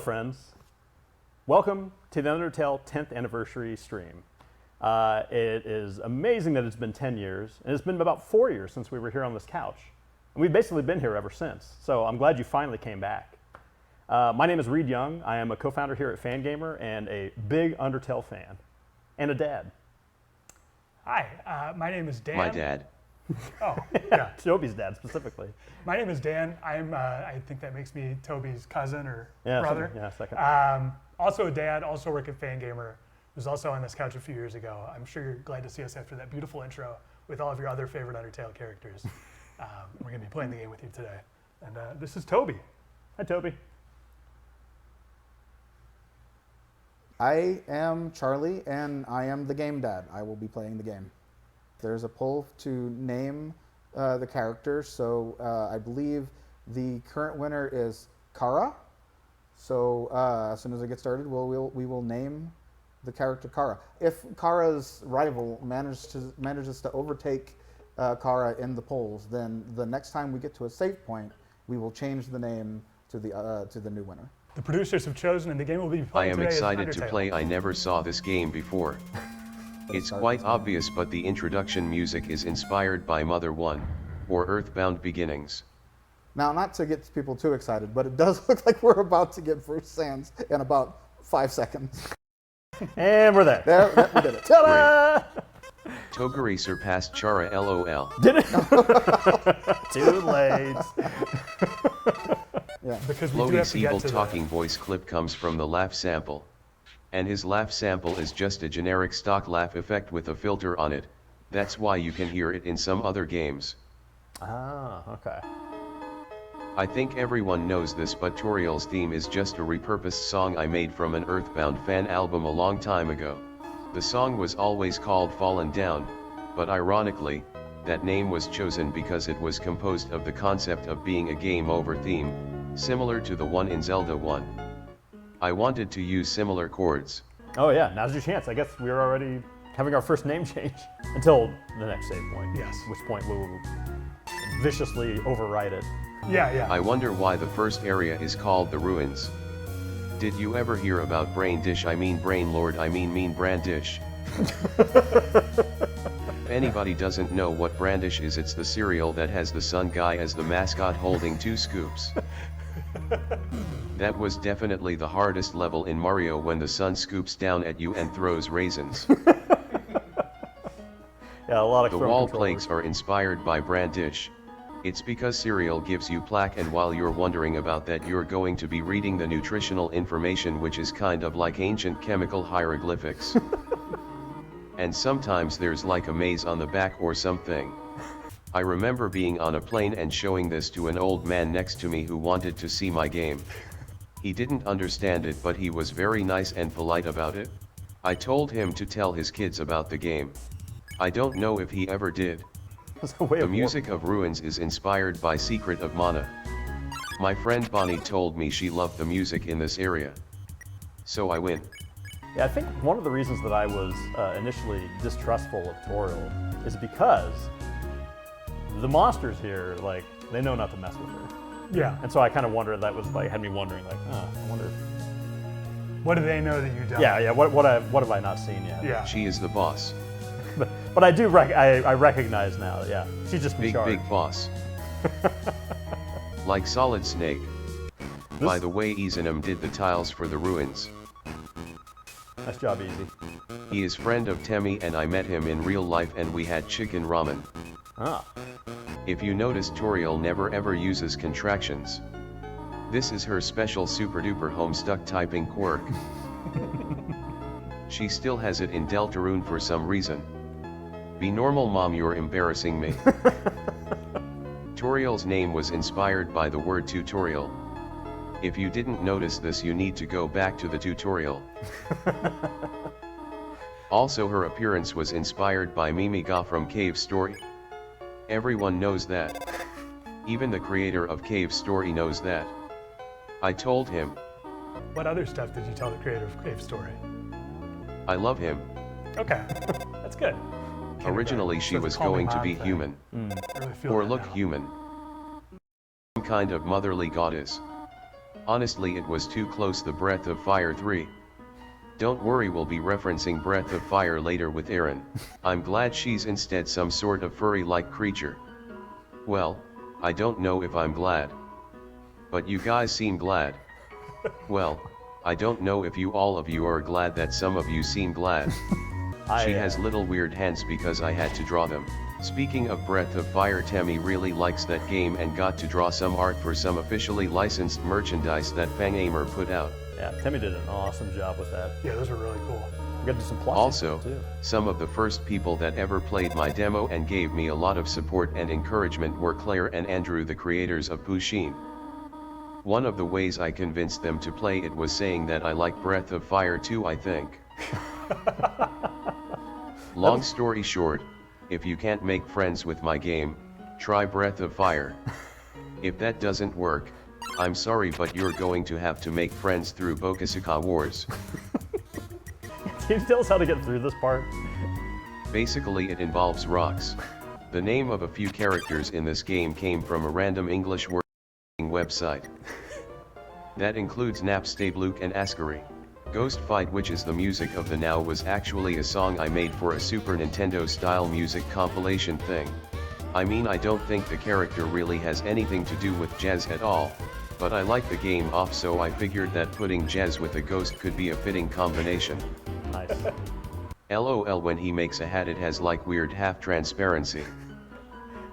friends. Welcome to the Undertale 10th anniversary stream. It is amazing that it's been 10 years, and it's been about 4 years since we were here on this couch. And we've basically been here ever since, so I'm glad you finally came back. My name is Reed Young. I am a co-founder here at Fangamer and a big Undertale fan, and a dad. Hi, my name is Dan. My dad. Oh, yeah. Toby's dad specifically. My name is Dan. I think that makes me Toby's cousin or brother. Yeah, second. Also a dad, also work at Fangamer. Was also on this couch a few years ago. I'm sure you're glad to see us after that beautiful intro with all of your other favorite Undertale characters. We're going to be playing the game with you today. And this is Toby. Hi, Toby. I am Charlie, and I am the game dad. I will be playing the game. There's a poll to name the character, so I believe the current winner is Kara. So as soon as I get started, we will name the character Kara. If Kara's rival manages to overtake Kara in the polls, then the next time we get to a save point, we will change the name to the new winner. The producers have chosen, and the game will be playing today. I am excited is to Undertale. play. I never saw this game before. It's quite obvious, but the introduction music is inspired by Mother 1, or Earthbound Beginnings. Now, not to get people too excited, but it does look like we're about to get Bruce Sands in about 5 seconds. And we're there. There, we did it. Ta-da! Toguri surpassed Chara LOL. Did it? Too late. Yeah. Because we do have Floaty's to get evil to talking voice clip comes from the laugh sample. And his laugh sample is just a generic stock laugh effect with a filter on it. That's why you can hear it in some other games. Ah, okay. I think everyone knows this, but Toriel's theme is just a repurposed song I made from an Earthbound fan album a long time ago. The song was always called Fallen Down, but ironically, that name was chosen because it was composed of the concept of being a game over theme, similar to the one in Zelda 1. I wanted to use similar chords. Oh yeah, now's your chance. I guess we're already having our first name change until the next save point. Yes. At which point we will viciously override it. Yeah. I wonder why the first area is called the Ruins. Did you ever hear about Brain Dish? I mean Brain Lord, I mean Brandish. If anybody doesn't know what Brandish is, it's the cereal that has the sun guy as the mascot holding 2 scoops. That was definitely the hardest level in Mario, when the sun scoops down at you and throws raisins. Yeah, a lot of The Chrome wall controllers. plaques are inspired by Brandish. It's because cereal gives you plaque, and while you're wondering about that, you're going to be reading the nutritional information, which is kind of like ancient chemical hieroglyphics. And sometimes there's like a maze on the back or something. I remember being on a plane and showing this to an old man next to me who wanted to see my game. He didn't understand it, but he was very nice and polite about it. I told him to tell his kids about the game. I don't know if he ever did. The music of Ruins is inspired by Secret of Mana. My friend Bonnie told me she loved the music in this area. So I win. Yeah, I think one of the reasons that I was initially distrustful of Toriel is because the monsters here, like, they know not to mess with her. Yeah. And so I kind of wondered, that was like, had me wondering, like, I wonder if... What do they know that you don't? Yeah, what have I not seen yet? Yeah. She is the boss. But I do, I recognize now, yeah, she's just in charge. Big boss. Like Solid Snake. By the way, Izanam did the tiles for the Ruins. Nice job, Easy. He is friend of Temmie, and I met him in real life and we had chicken ramen. Ah. If you notice, Toriel never ever uses contractions. This is her special super duper homestuck typing quirk. She still has it in Deltarune for some reason. Be normal, mom, you're embarrassing me. Toriel's name was inspired by the word tutorial. If you didn't notice this, you need to go back to the tutorial. Also, her appearance was inspired by Mimiga from Cave Story. Everyone knows that. Even the creator of Cave Story knows that. I told him. What other stuff did you tell the creator of Cave Story? I love him. Okay, that's good. Originally she was going to be human. I really feel Or that look now. human. Some kind of motherly goddess. Honestly, it was too close. The Breath of Fire 3. Don't worry, we'll be referencing Breath of Fire later with Erin. I'm glad she's instead some sort of furry-like creature. Well, I don't know if I'm glad. But you guys seem glad. Well, I don't know if all of you are glad that some of you seem glad. She has little weird hands because I had to draw them. Speaking of Breath of Fire, Tammy really likes that game and got to draw some art for some officially licensed merchandise that Fangamer put out. Yeah, Timmy did an awesome job with that. Yeah, those are really cool. We got to do some plushies Also, too. some of the first people that ever played my demo and gave me a lot of support and encouragement were Claire and Andrew, the creators of Pusheen. One of the ways I convinced them to play it was saying that I like Breath of Fire 2, I think. Long story short, if you can't make friends with my game, try Breath of Fire. If that doesn't work, I'm sorry, but you're going to have to make friends through Bokusuka Wars. Can you tell us how to get through this part? Basically, it involves rocks. The name of a few characters in this game came from a random English word website. That includes Napstabluke and Ascari. Ghost Fight, which is the music of the now, was actually a song I made for a Super Nintendo style music compilation thing. I mean, I don't think the character really has anything to do with jazz at all, but I like the game off, so I figured that putting jazz with a ghost could be a fitting combination. Nice. LOL, when he makes a hat it has like weird half transparency.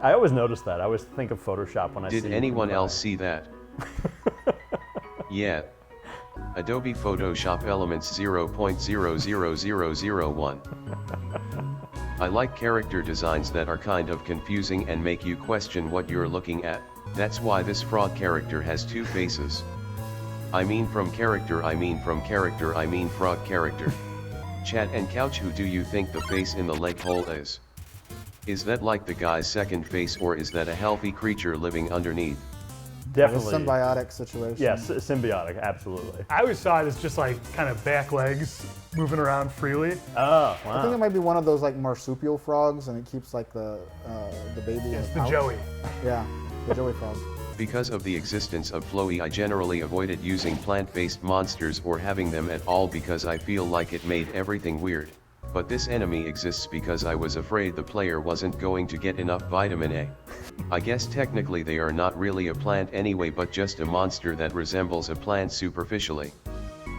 I always notice that. I always think of Photoshop when I see. Did anyone else see that? Yeah. Adobe Photoshop Elements 0.00001. I like character designs that are kind of confusing and make you question what you're looking at. That's why this frog character has two faces. I mean from character, I mean frog character. Chat and Couch, who do you think the face in the leg hole is? Is that like the guy's second face, or is that a healthy creature living underneath? Definitely. A symbiotic situation. Yes, symbiotic, absolutely. I always saw it as just like kind of back legs moving around freely. Oh, I think it wow. might be one of those like marsupial frogs, and it keeps like the baby. in It's a the pouch. Joey. Yeah, the Joey frog. Because of the existence of Floey, I generally avoided using plant-based monsters or having them at all because I feel like it made everything weird. But this enemy exists because I was afraid the player wasn't going to get enough vitamin A. I guess technically they are not really a plant anyway, but just a monster that resembles a plant superficially.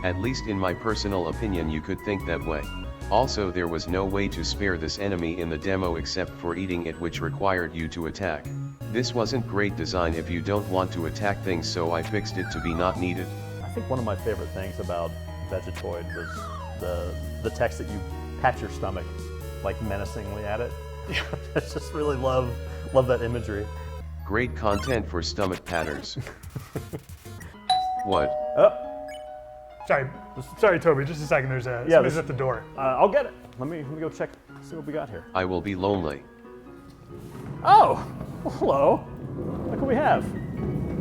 At least in my personal opinion, you could think that way. Also, there was no way to spare this enemy in the demo except for eating it, which required you to attack. This wasn't great design if you don't want to attack things, so I fixed it to be not needed. I think one of my favorite things about Vegetoid was the text that you pat your stomach, like menacingly at it. Yeah. I just really love that imagery. Great content for stomach patters. What? Oh, Sorry, Toby. Just a second. There's somebody's at the door. I'll get it. Let me go check, see what we got here. I will be lonely. Oh, well, hello. Look what we have.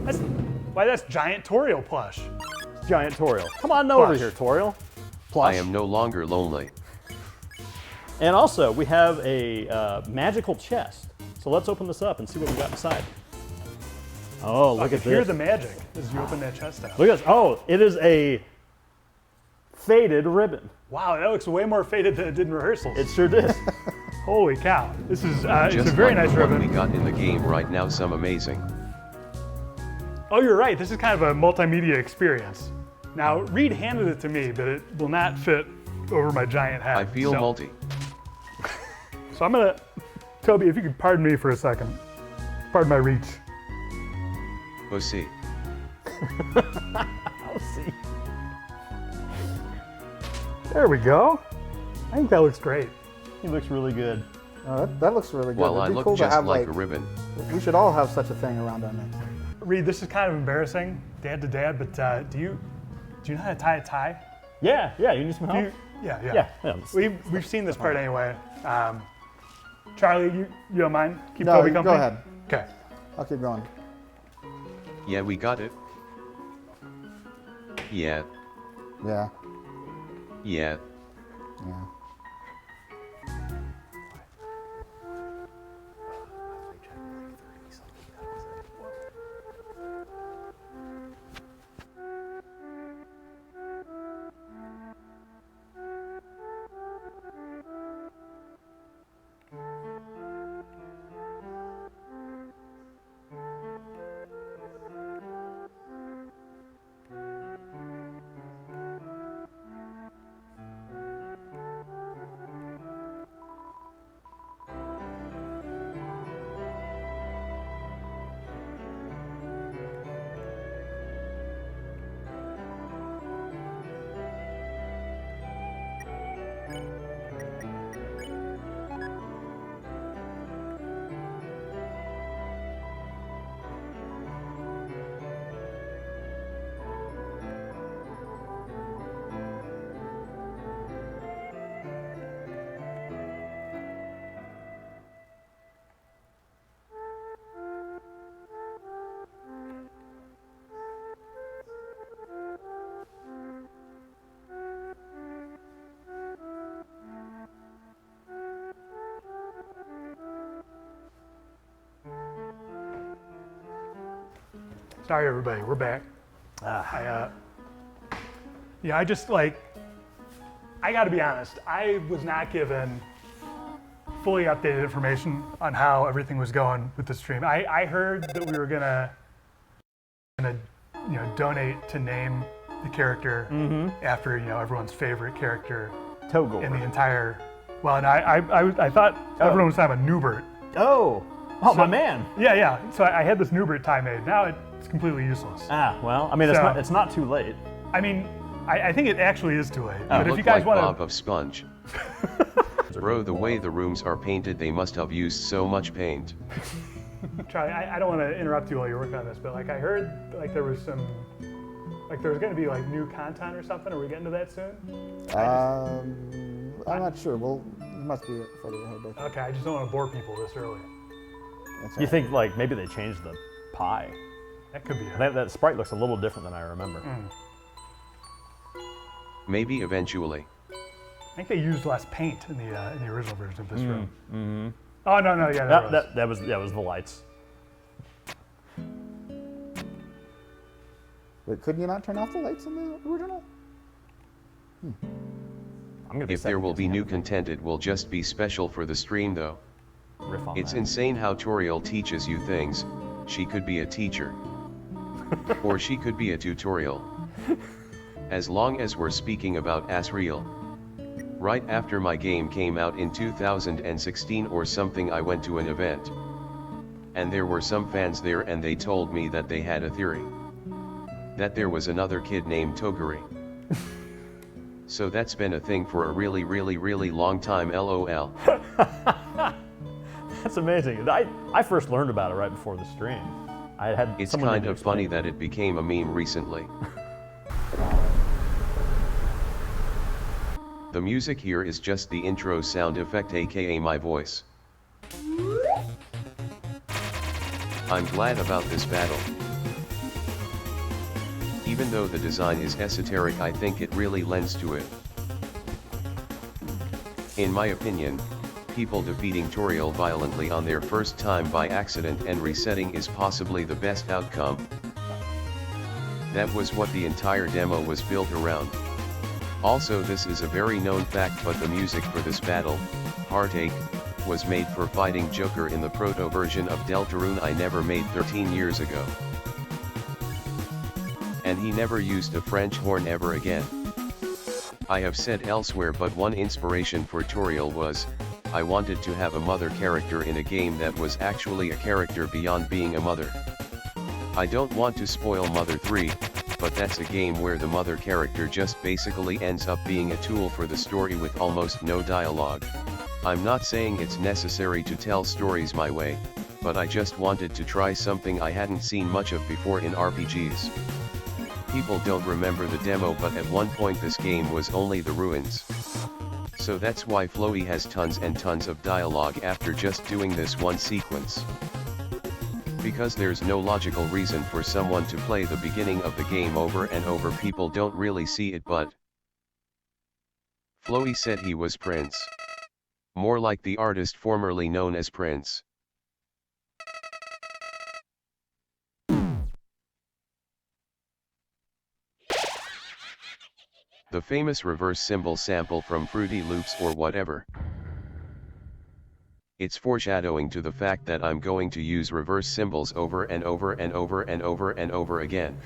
That's giant Toriel plush. Giant Toriel. Come on over Plush. here, Toriel. Plush. I am no longer lonely. And also, we have a magical chest. So let's open this up and see what we got inside. Oh, look I at could hear this. the magic as you open that chest out. Look at this. Oh, it is a faded ribbon. Wow, that looks way more faded than it did in rehearsals. It sure did. Holy cow. This is it's a Just very like nice what we ribbon. got in the game right now, some amazing. Oh, you're right. This is kind of a multimedia experience. Now, Reed handed it to me, but it will not fit over my giant hat. I feel multi. So I'm gonna, Toby, if you could pardon me for a second. Pardon my reach. Pussy. I'll see. There we go. I think that looks great. He looks really good. That looks really good. Well, I It'd be look cool to just have like a ribbon. We should all have such a thing around our necks. Reed, this is kind of embarrassing, dad to dad, but do you know how to tie a tie? Yeah, you need some help? Yeah. Yeah. We've seen this part anyway. Charlie, you don't mind? Keep No, Toby you company? go ahead. Okay. I'll keep going. Yeah, we got it. Yeah, Yeah. yeah. Yeah. Sorry, everybody, we're back. I just I gotta be honest, I was not given fully updated information on how everything was going with the stream. I heard that we were gonna donate to name the character after everyone's favorite character Togor. in the entire. Well, and I thought everyone was talking about Newbert. Oh, my man. Yeah. So I had this Newbert tie made. Now it's completely useless. Well, I mean, it's not too late. I mean, I think it actually is too late. You But if look you guys like want Bob to, of Sponge. Bro, the way the rooms are painted, they must have used so much paint. Charlie, I don't want to interrupt you while you're working on this, but I heard there was some, there was going to be new content or something. Are we getting to that soon? I'm not sure. Well, it must be further ahead. I think. Okay, I just don't want to bore people this early. That's You all think maybe they changed the pie? That could be it. That sprite looks a little different than I remember. Maybe eventually. I think they used less paint in the original version of this room. Mm-hmm. Oh no, yeah, That was the lights. Wait, couldn't you not turn off the lights in the original? I'm gonna be If there will be new content, it will just be special for the stream though. riff on It's that. insane how Toriel teaches you things. She could be a teacher. Or she could be a tutorial. As long as we're speaking about Asriel. Right after my game came out in 2016 or something, I went to an event. And there were some fans there, and they told me that they had a theory. That there was another kid named Toguri. So that's been a thing for a really, really, really long time, LOL. That's amazing. I first learned about it right before the stream. I had It's someone kind to of funny explain. that it became a meme recently. The music here is just the intro sound effect, aka my voice. I'm glad about this battle. Even though the design is esoteric, I think it really lends to it. In my opinion, people defeating Toriel violently on their first time by accident and resetting is possibly the best outcome. That was what the entire demo was built around. Also, this is a very known fact, but the music for this battle, Heartache, was made for fighting Joker in the proto version of Deltarune I never made 13 years ago. And he never used a French horn ever again. I have said elsewhere, but one inspiration for Toriel was, I wanted to have a mother character in a game that was actually a character beyond being a mother. I don't want to spoil Mother 3, but that's a game where the mother character just basically ends up being a tool for the story with almost no dialogue. I'm not saying it's necessary to tell stories my way, but I just wanted to try something I hadn't seen much of before in RPGs. People don't remember the demo, but at one point this game was only the ruins. So that's why Floey has tons and tons of dialogue after just doing this one sequence. Because there's no logical reason for someone to play the beginning of the game over and over. People don't really see it, but Floey said he was Prince. More like the artist formerly known as Prince. The famous reverse symbol sample from Fruity Loops or whatever. It's foreshadowing to the fact that I'm going to use reverse symbols over and over and over and over and over again.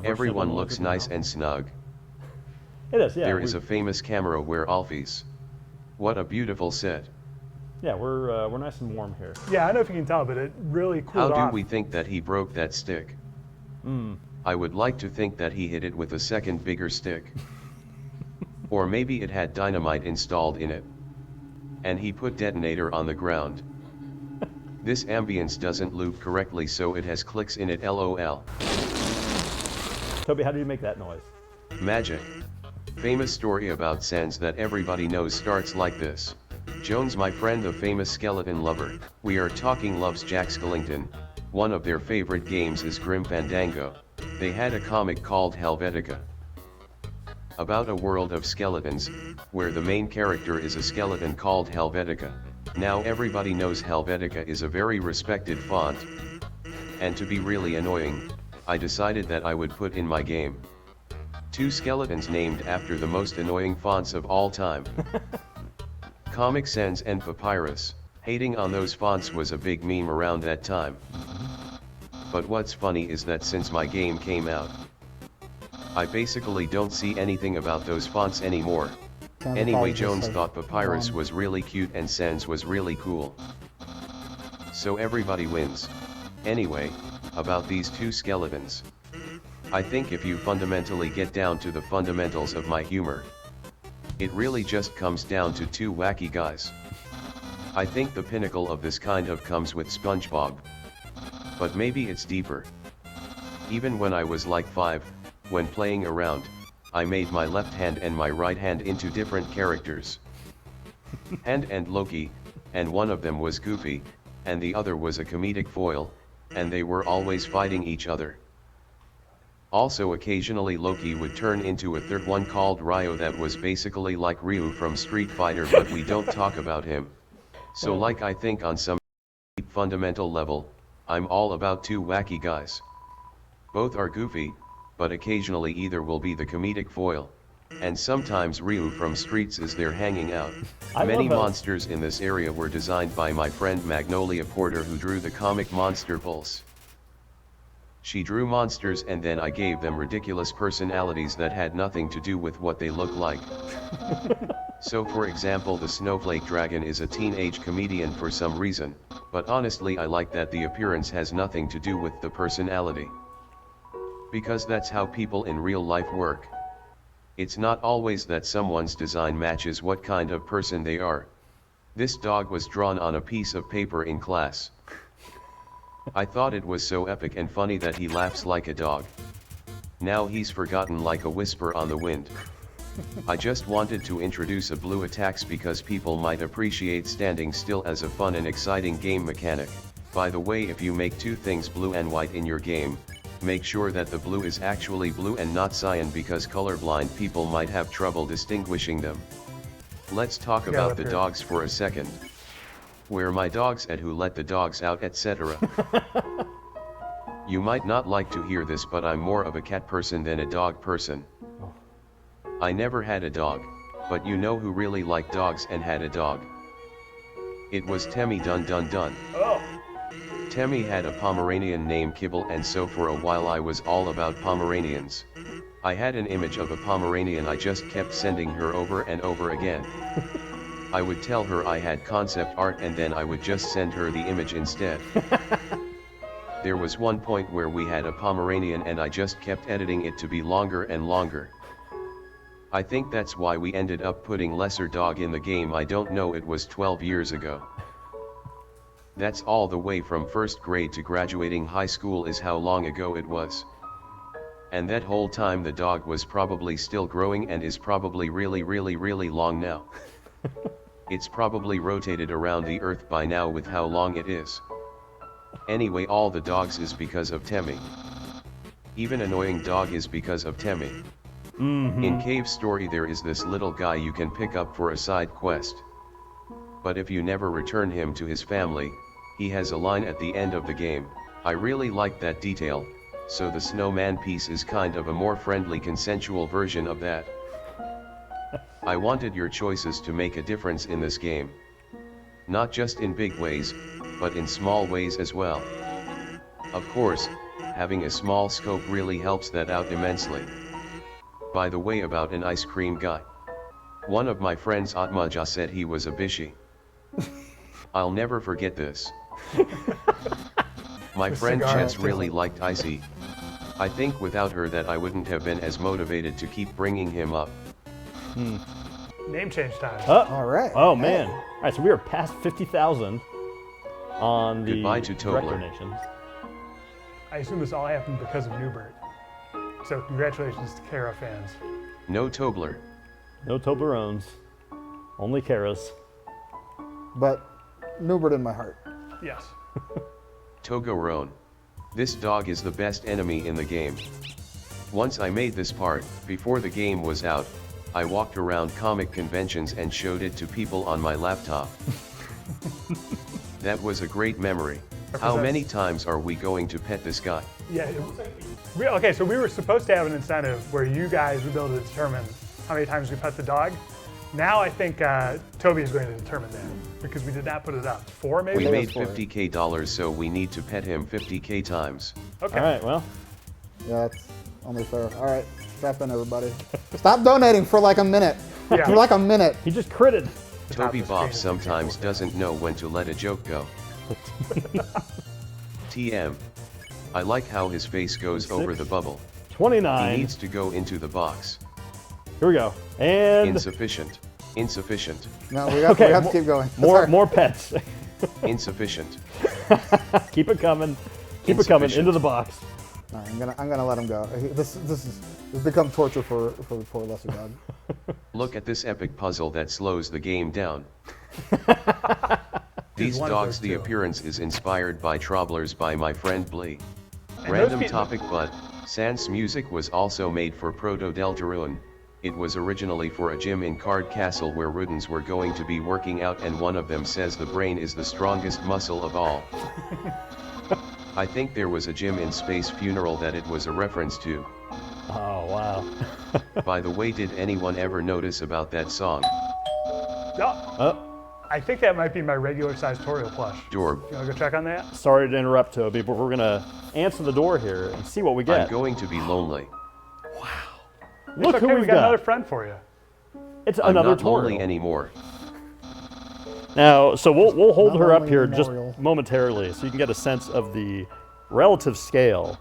Everyone looks nice and snug. It is, yeah. There is a famous camera where Alfie's. What a beautiful set. Yeah, we're nice and warm here. Yeah, I don't know if you can tell, but it really How cooled off. do we think that he broke that stick? I would like to think that he hit it with a second bigger stick. Or maybe it had dynamite installed in it. And he put detonator on the ground. This ambience doesn't loop correctly, so it has clicks in it, LOL. Toby, how do you make that noise? Magic. Famous story about Sans that everybody knows starts like this. Jones, my friend, the famous skeleton lover. We are talking loves Jack Skellington. One of their favorite games is Grim Fandango. They had a comic called Helvetica. About a world of skeletons, where the main character is a skeleton called Helvetica. Now everybody knows Helvetica is a very respected font. and to be really annoying, I decided that I would put in my game 2 skeletons named after the most annoying fonts of all time. Comic Sans and Papyrus. Hating on those fonts was a big meme around that time. But what's funny is that since my game came out, I basically don't see anything about those fonts anymore. Anyway, Jones thought Papyrus was really cute and Sans was really cool. So everybody wins. Anyway, about these 2 skeletons. I think if you fundamentally get down to the fundamentals of my humor, it really just comes down to 2 wacky guys. I think the pinnacle of this kind of comes with SpongeBob. But maybe it's deeper. Even when I was like 5, when playing around, I made my left hand and my right hand into different characters. Hand and Loki, and one of them was Goofy, and the other was a comedic foil, and they were always fighting each other. Also occasionally Loki would turn into a third one called Ryo that was basically like Ryu from Street Fighter, but we don't talk about him. So like I think on some deep fundamental level, I'm all about 2 wacky guys. Both are goofy, but occasionally either will be the comedic foil, and sometimes Ryu from Streets is there hanging out. Many monsters in this area were designed by my friend Magnolia Porter, who drew the comic Monster Pulse. She drew monsters and then I gave them ridiculous personalities that had nothing to do with what they look like. So for example, the Snowflake Dragon is a teenage comedian for some reason, but honestly I like that the appearance has nothing to do with the personality. Because that's how people in real life work. It's not always that someone's design matches what kind of person they are. This dog was drawn on a piece of paper in class. I thought it was so epic and funny that he laughs like a dog. Now he's forgotten like a whisper on the wind. I just wanted to introduce a blue attacks because people might appreciate standing still as a fun and exciting game mechanic. By the way, if you make 2 things blue and white in your game, make sure that the blue is actually blue and not cyan, because colorblind people might have trouble distinguishing them. Let's talk about the dogs for a second. Where my dogs at, who let the dogs out, etc. You might not like to hear this, but I'm more of a cat person than a dog person. I never had a dog, but you know who really liked dogs and had a dog? It was Temmie Dun Dun Dun. Oh. Temmie had a Pomeranian named Kibble, and so for a while I was all about Pomeranians. I had an image of a Pomeranian I just kept sending her over and over again. I would tell her I had concept art and then I would just send her the image instead. There was one point where we had a Pomeranian and I just kept editing it to be longer and longer. I think that's why we ended up putting lesser dog in the game. I don't know, it was 12 years ago. That's all the way from 1st grade to graduating high school is how long ago it was. And that whole time the dog was probably still growing and is probably really long now. It's probably rotated around the earth by now with how long it is. Anyway, all the dogs is because of Temmie. Even annoying dog is because of Temmie. In Cave Story there is this little guy you can pick up for a side quest. But if you never return him to his family, he has a line at the end of the game. I really like that detail, so the snowman piece is kind of a more friendly consensual version of that. I wanted your choices to make a difference in this game. Not just in big ways, but in small ways as well. Of course, having a small scope really helps that out immensely. By the way, about an ice cream guy. One of my friends Atmaja said he was a bishi. I'll never forget this. My friend Chess really liked Icy. I think without her that I wouldn't have been as motivated to keep bringing him up. Name change time. All right. Oh man. All right, so we are past 50,000 on the Goodbye to direct Tobler. donations. I assume this all happened because of Newbert. So congratulations to Kara fans. No Tobler. No Toblerones, only Karas. But Newbert in my heart. Yes. Togorone. This dog is the best enemy in the game. Once I made this part, before the game was out, I walked around comic conventions and showed it to people on my laptop. That was a great memory. How many times are we going to pet this guy? Yeah. Okay, so we were supposed to have an incentive where you guys would be able to determine how many times we pet the dog. Now I think Toby is going to determine that because we did not put it up. 4 maybe? We made for it. $50K, so we need to pet him 50K times. Okay. All right, well, Yeah, that's only fair. All right, strap in, everybody. Stop donating for like a minute. Yeah. For like a minute. he just critted. Toby of the Bob screen is sometimes doesn't know when to let a joke go. TM. I like how his face goes over the bubble. 29. He needs to go into the box. Here we go. And Insufficient. Insufficient. No, we have okay, to keep going. more Sorry. more pets. Insufficient. Keep it coming. Keep it coming Insufficient. into the box. All right, I'm gonna let him go. This has become torture for the poor lesser dog. Look at this epic puzzle that slows the game down. These one of dogs, those the two. appearance is inspired by Troublers by my friend Blee. those Random people- topic, but Sans music was also made for Proto Deltarune. It was originally for a gym in Card Castle where Rudens were going to be working out, and one of them says the brain is the strongest muscle of all. I think there was a gym in Space Funeral that it was a reference to. Oh wow. By the way, did anyone ever notice about that song? Oh, Oh, I think that might be my regular size Toriel plush. Dorb. You want to go check on that? sorry to interrupt, Toby, but we're gonna answer the door here and see what we I'm get. going to be lonely. Look It's who okay, we've we got another got. friend for you. It's I'm another not lonely Toriel. anymore. Now, so we'll hold Not her up only here memorial. just momentarily, so you can get a sense of the relative scale.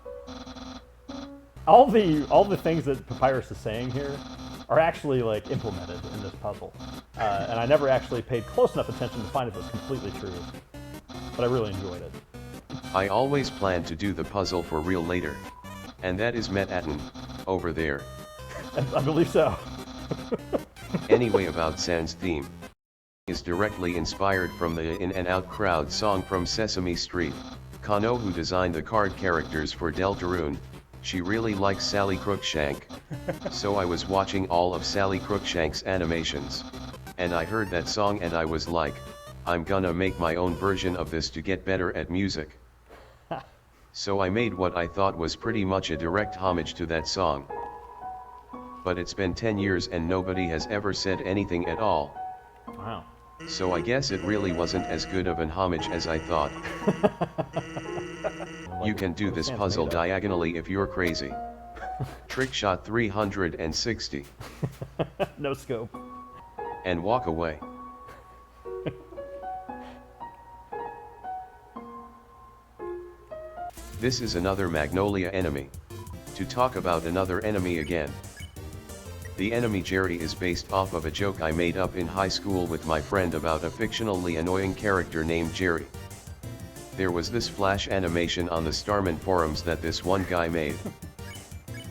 All the things that Papyrus is saying here are actually like implemented in this puzzle, and I never actually paid close enough attention to find if it was completely true, but I really enjoyed it. I always plan to do the puzzle for real later. And that is Metaton, over there. I believe so. Anyway, about Sans theme. Is directly inspired from the In and Out crowd song from Sesame Street. Kano, who designed the card characters for Deltarune, she really likes Sally Crookshank. So I was watching all of Sally Crookshank's animations. And I heard that song and I was like, I'm gonna make my own version of this to get better at music. So I made what I thought was pretty much a direct homage to that song. But it's been 10 years and nobody has ever said anything at all. Wow. So I guess it really wasn't as good of an homage as I thought. You can do this puzzle diagonally if you're crazy. Trick shot 360. No scope. And walk away. This is another Magnolia enemy. To talk about another enemy again. The enemy Jerry is based off of a joke I made up in high school with my friend about a fictionally annoying character named Jerry. There was this flash animation on the Starman forums that this one guy made.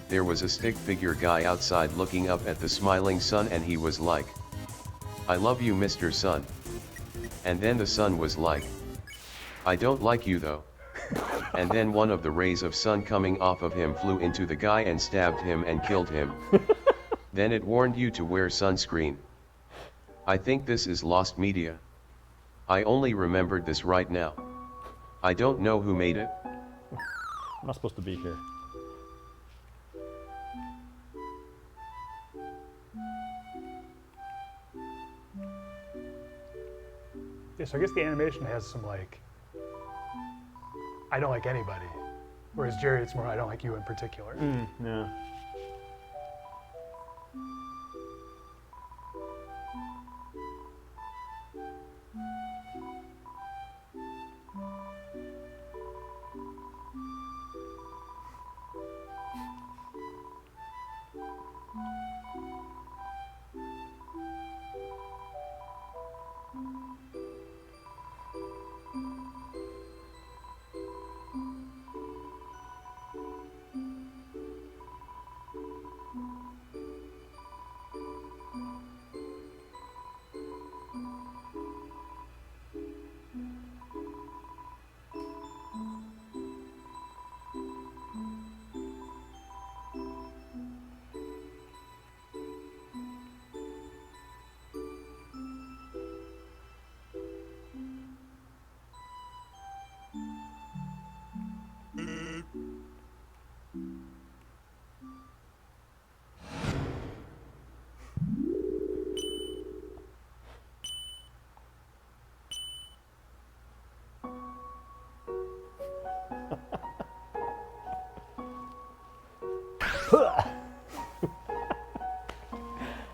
There was a stick figure guy outside looking up at the smiling sun and he was like, I love you, Mr. Sun. And then the sun was like, I don't like you though. And then one of the rays of sun coming off of him flew into the guy and stabbed him and killed him. Then it warned you to wear sunscreen. I think this is lost media. I only remembered this right now. I don't know who made it. I'm not supposed to be here. Yeah, so I guess the animation has some like, I don't like anybody. Whereas Jerry, it's more, I don't like you in particular. Yeah.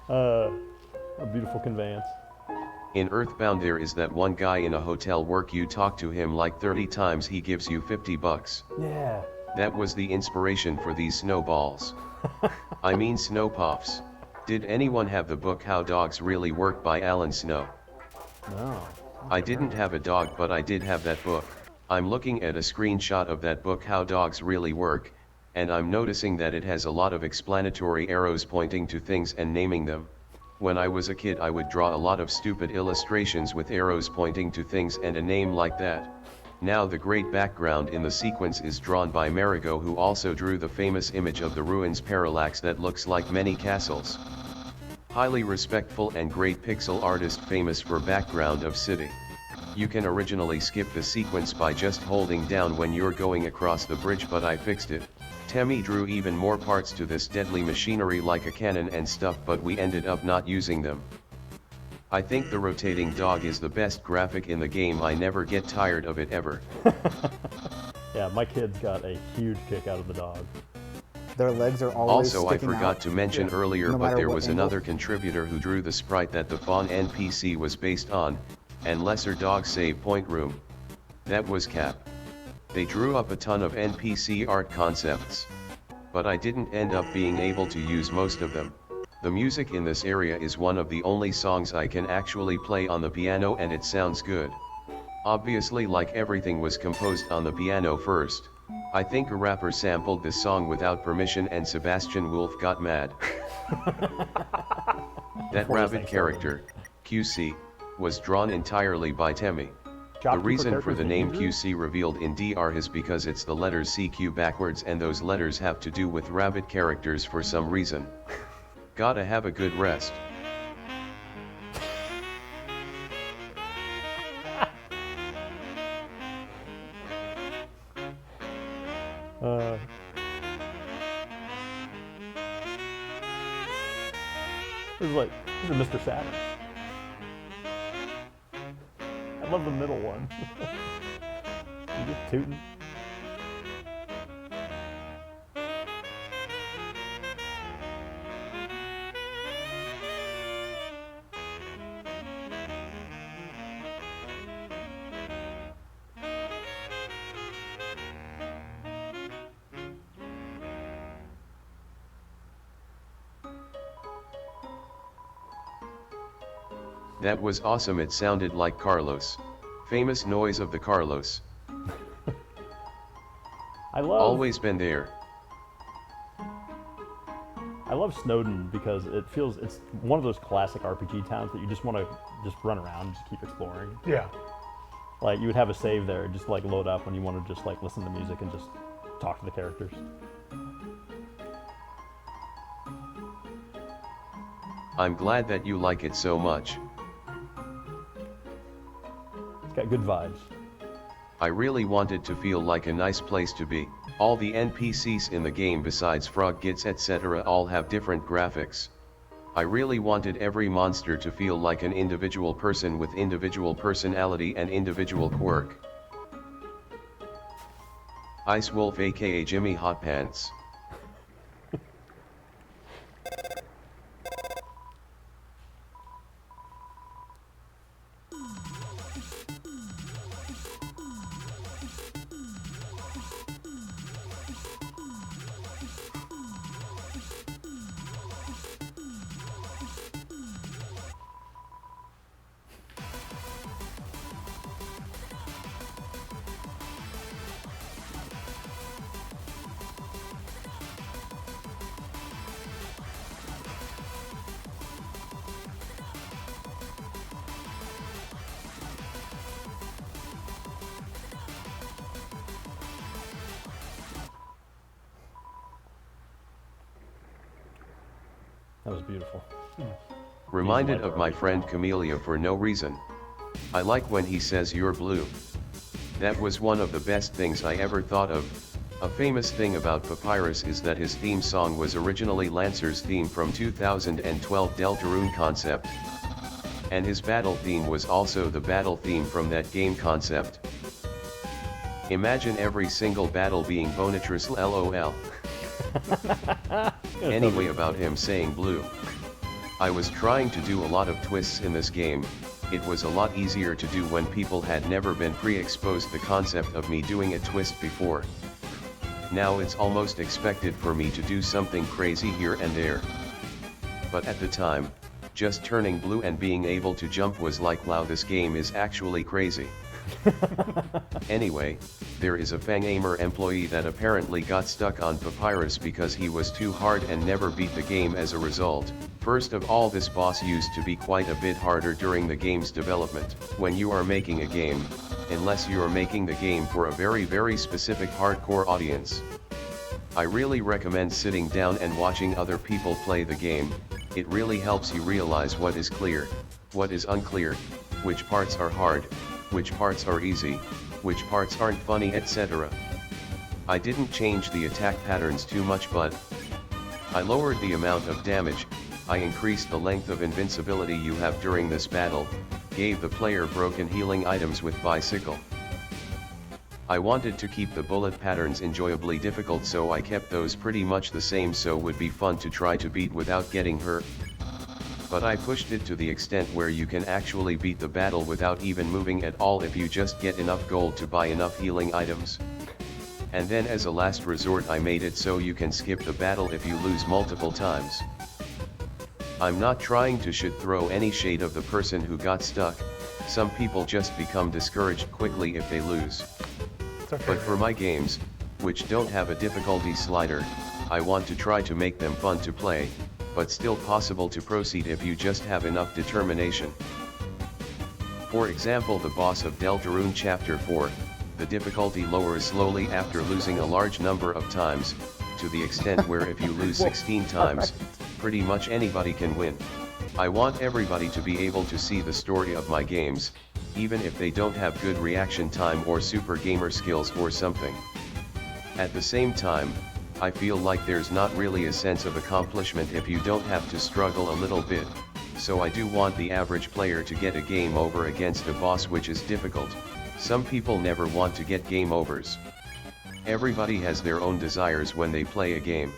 A beautiful conveyance. In Earthbound there is that one guy in a hotel work you talk to him like 30 times he gives you $50. Yeah. That was the inspiration for these snowballs. I mean snow puffs. Did anyone have the book How Dogs Really Work by Alan Snow? No. I didn't have a dog but I did have that book. I'm looking at a screenshot of that book How Dogs Really Work, and I'm noticing that it has a lot of explanatory arrows pointing to things and naming them. When I was a kid I would draw a lot of stupid illustrations with arrows pointing to things and a name like that. Now the great background in the sequence is drawn by Marigot, who also drew the famous image of the ruins parallax that looks like many castles. Highly respectful and great pixel artist famous for background of city. You can originally skip the sequence by just holding down when you're going across the bridge, but I fixed it. Temmie drew even more parts to this deadly machinery like a cannon and stuff, but we ended up not using them. I think the rotating dog is the best graphic in the game. I never get tired of it ever. Yeah, my kids got a huge kick out of the dog. Their legs are always Also, I sticking forgot out. to mention earlier, No but matter there what was angle. another contributor who drew the sprite that the Fawn NPC was based on, and Lesser Dog Save Point Room. That was Cap. They drew up a ton of NPC art concepts, but I didn't end up being able to use most of them. The music in this area is one of the only songs I can actually play on the piano, and it sounds good. Obviously, like everything was composed on the piano first. I think a rapper sampled this song without permission and Sebastian Wolf got mad. That Before this rabbit thing character, QC, was drawn entirely by Temmie. The Shopkeeper reason for characters the that name you drew? QC revealed in DR is because it's the letters CQ backwards, and those letters have to do with rabbit characters for some reason. Gotta have a good rest. This is like, these are Mr. Saturn. I love the middle one. You just tooting. That was awesome. It sounded like Carlos. Famous noise of the Carlos. I love Always been there. I love Snowden because it's one of those classic RPG towns that you just want to just run around and just keep exploring. Yeah. Like you would have a save there, just like load up when you want to just like listen to music and just talk to the characters. I'm glad that you like it so much. It's got good vibes. I really wanted to feel like a nice place to be. All the NPCs in the game besides Frog Gits etc. all have different graphics. I really wanted every monster to feel like an individual person with individual personality and individual quirk. Ice Wolf aka Jimmy Hot Pants. That was beautiful. Reminded of my friend Camellia for no reason. I like when he says you're blue. That was one of the best things I ever thought of. A famous thing about Papyrus is that his theme song was originally Lancer's theme from 2012 Deltarune concept. And his battle theme was also the battle theme from that game concept. Imagine every single battle being Bonatrus LOL. Anyway, about him saying blue. I was trying to do a lot of twists in this game. It was a lot easier to do when people had never been pre-exposed the concept of me doing a twist before. Now it's almost expected for me to do something crazy here and there. But at the time, just turning blue and being able to jump was like, wow, this game is actually crazy. Anyway, there is a Fangamer employee that apparently got stuck on Papyrus because he was too hard and never beat the game as a result. First of all, this boss used to be quite a bit harder during the game's development. When you are making a game, unless you are making the game for a very specific hardcore audience, I really recommend sitting down and watching other people play the game. It really helps you realize what is clear, what is unclear, which parts are hard, which parts are easy, which parts aren't funny, etc. I didn't change the attack patterns too much, but I lowered the amount of damage, I increased the length of invincibility you have during this battle, gave the player broken healing items with bicycle. I wanted to keep the bullet patterns enjoyably difficult, so I kept those pretty much the same so would be fun to try to beat without getting hurt. But I pushed it to the extent where you can actually beat the battle without even moving at all if you just get enough gold to buy enough healing items. And then as a last resort I made it so you can skip the battle if you lose multiple times. I'm not trying to throw any shade of the person who got stuck. Some people just become discouraged quickly if they lose. Okay. But for my games, which don't have a difficulty slider, I want to try to make them fun to play, but still possible to proceed if you just have enough determination. For example, the boss of Deltarune Chapter 4, the difficulty lowers slowly after losing a large number of times, to the extent where if you lose 16 times, pretty much anybody can win. I want everybody to be able to see the story of my games, even if they don't have good reaction time or super gamer skills or something. At the same time, I feel like there's not really a sense of accomplishment if you don't have to struggle a little bit, so I do want the average player to get a game over against a boss which is difficult. Some people never want to get game overs. Everybody has their own desires when they play a game,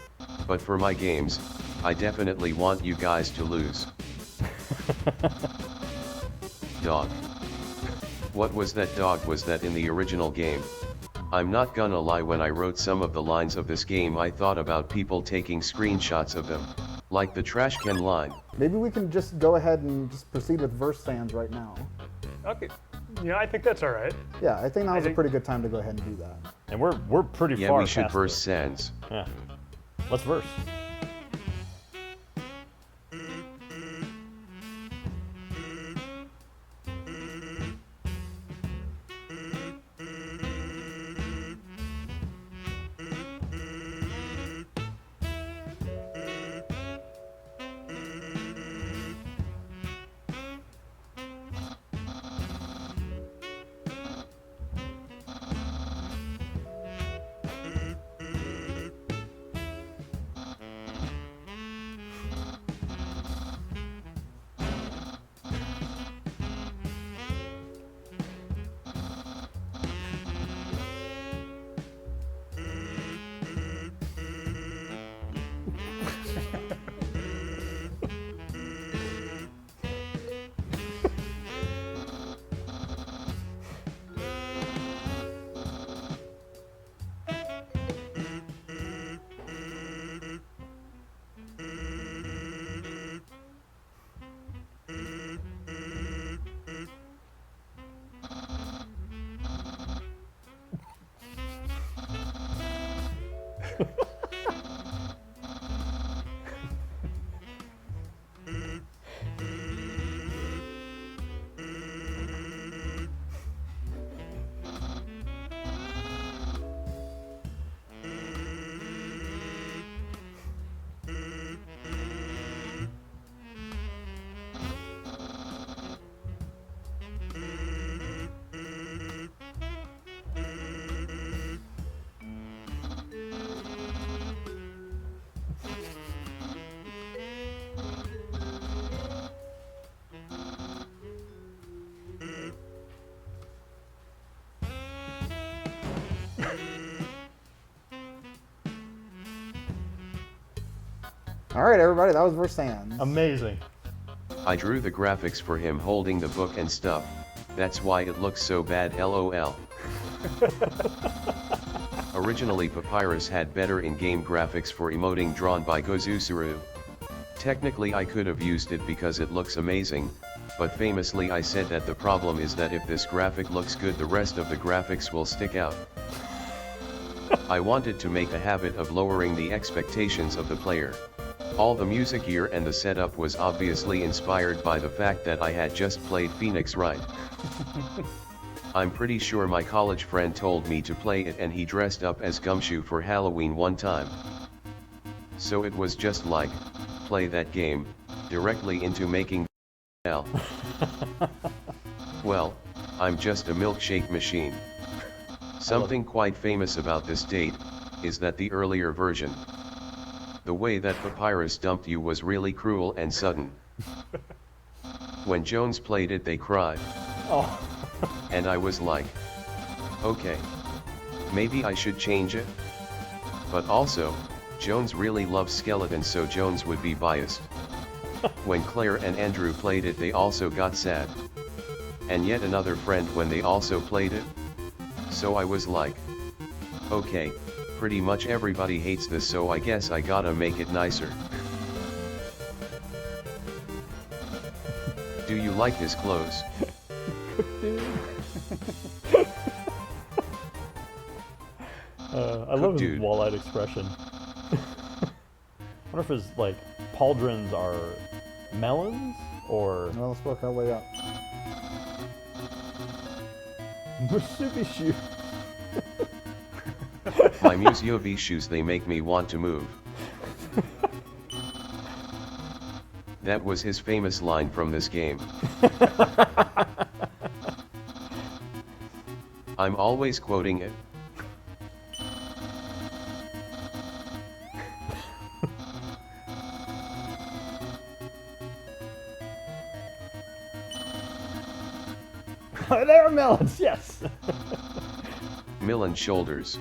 but for my games, I definitely want you guys to lose. Dog. What was that dog? Was that in the original game? I'm not gonna lie, when I wrote some of the lines of this game I thought about people taking screenshots of them, like the trash can line. Maybe we can just go ahead and just proceed with verse sans right now. Okay. Yeah, I think that's all right. Yeah, I think now's a think- pretty good time to go ahead and do that. And we're pretty Yeah, far we should past verse it. sans. Yeah. Let's verse. All right, everybody, that was Versans. Amazing. I drew the graphics for him holding the book and stuff. That's why it looks so bad, lol. Originally Papyrus had better in-game graphics for emoting drawn by Gozusuru. Technically I could have used it because it looks amazing, but famously I said that the problem is that if this graphic looks good the rest of the graphics will stick out. I wanted to make a habit of lowering the expectations of the player. All the music gear and the setup was obviously inspired by the fact that I had just played Phoenix Wright. I'm pretty sure my college friend told me to play it and he dressed up as Gumshoe for Halloween one time. So it was just like, play that game, directly into making L. Well, I'm just a milkshake machine. Something quite famous about this date, is that the earlier version, the way that Papyrus dumped you was really cruel and sudden. When Jones played it they cried. Oh. And I was like, okay, maybe I should change it? But also, Jones really loves skeletons so Jones would be biased. When Claire and Andrew played it they also got sad. And yet another friend when they also played it. So I was like, okay, pretty much everybody hates this so I guess I gotta make it nicer. Do you like his clothes? I love his Dude. wall-eyed expression. I wonder if his, like, pauldrons are melons or Well, let's work our way up. Mitsubishi. My Musiobi shoes they make me want to move. That was his famous line from this game. I'm always quoting it. There are melons, yes. Millen shoulders.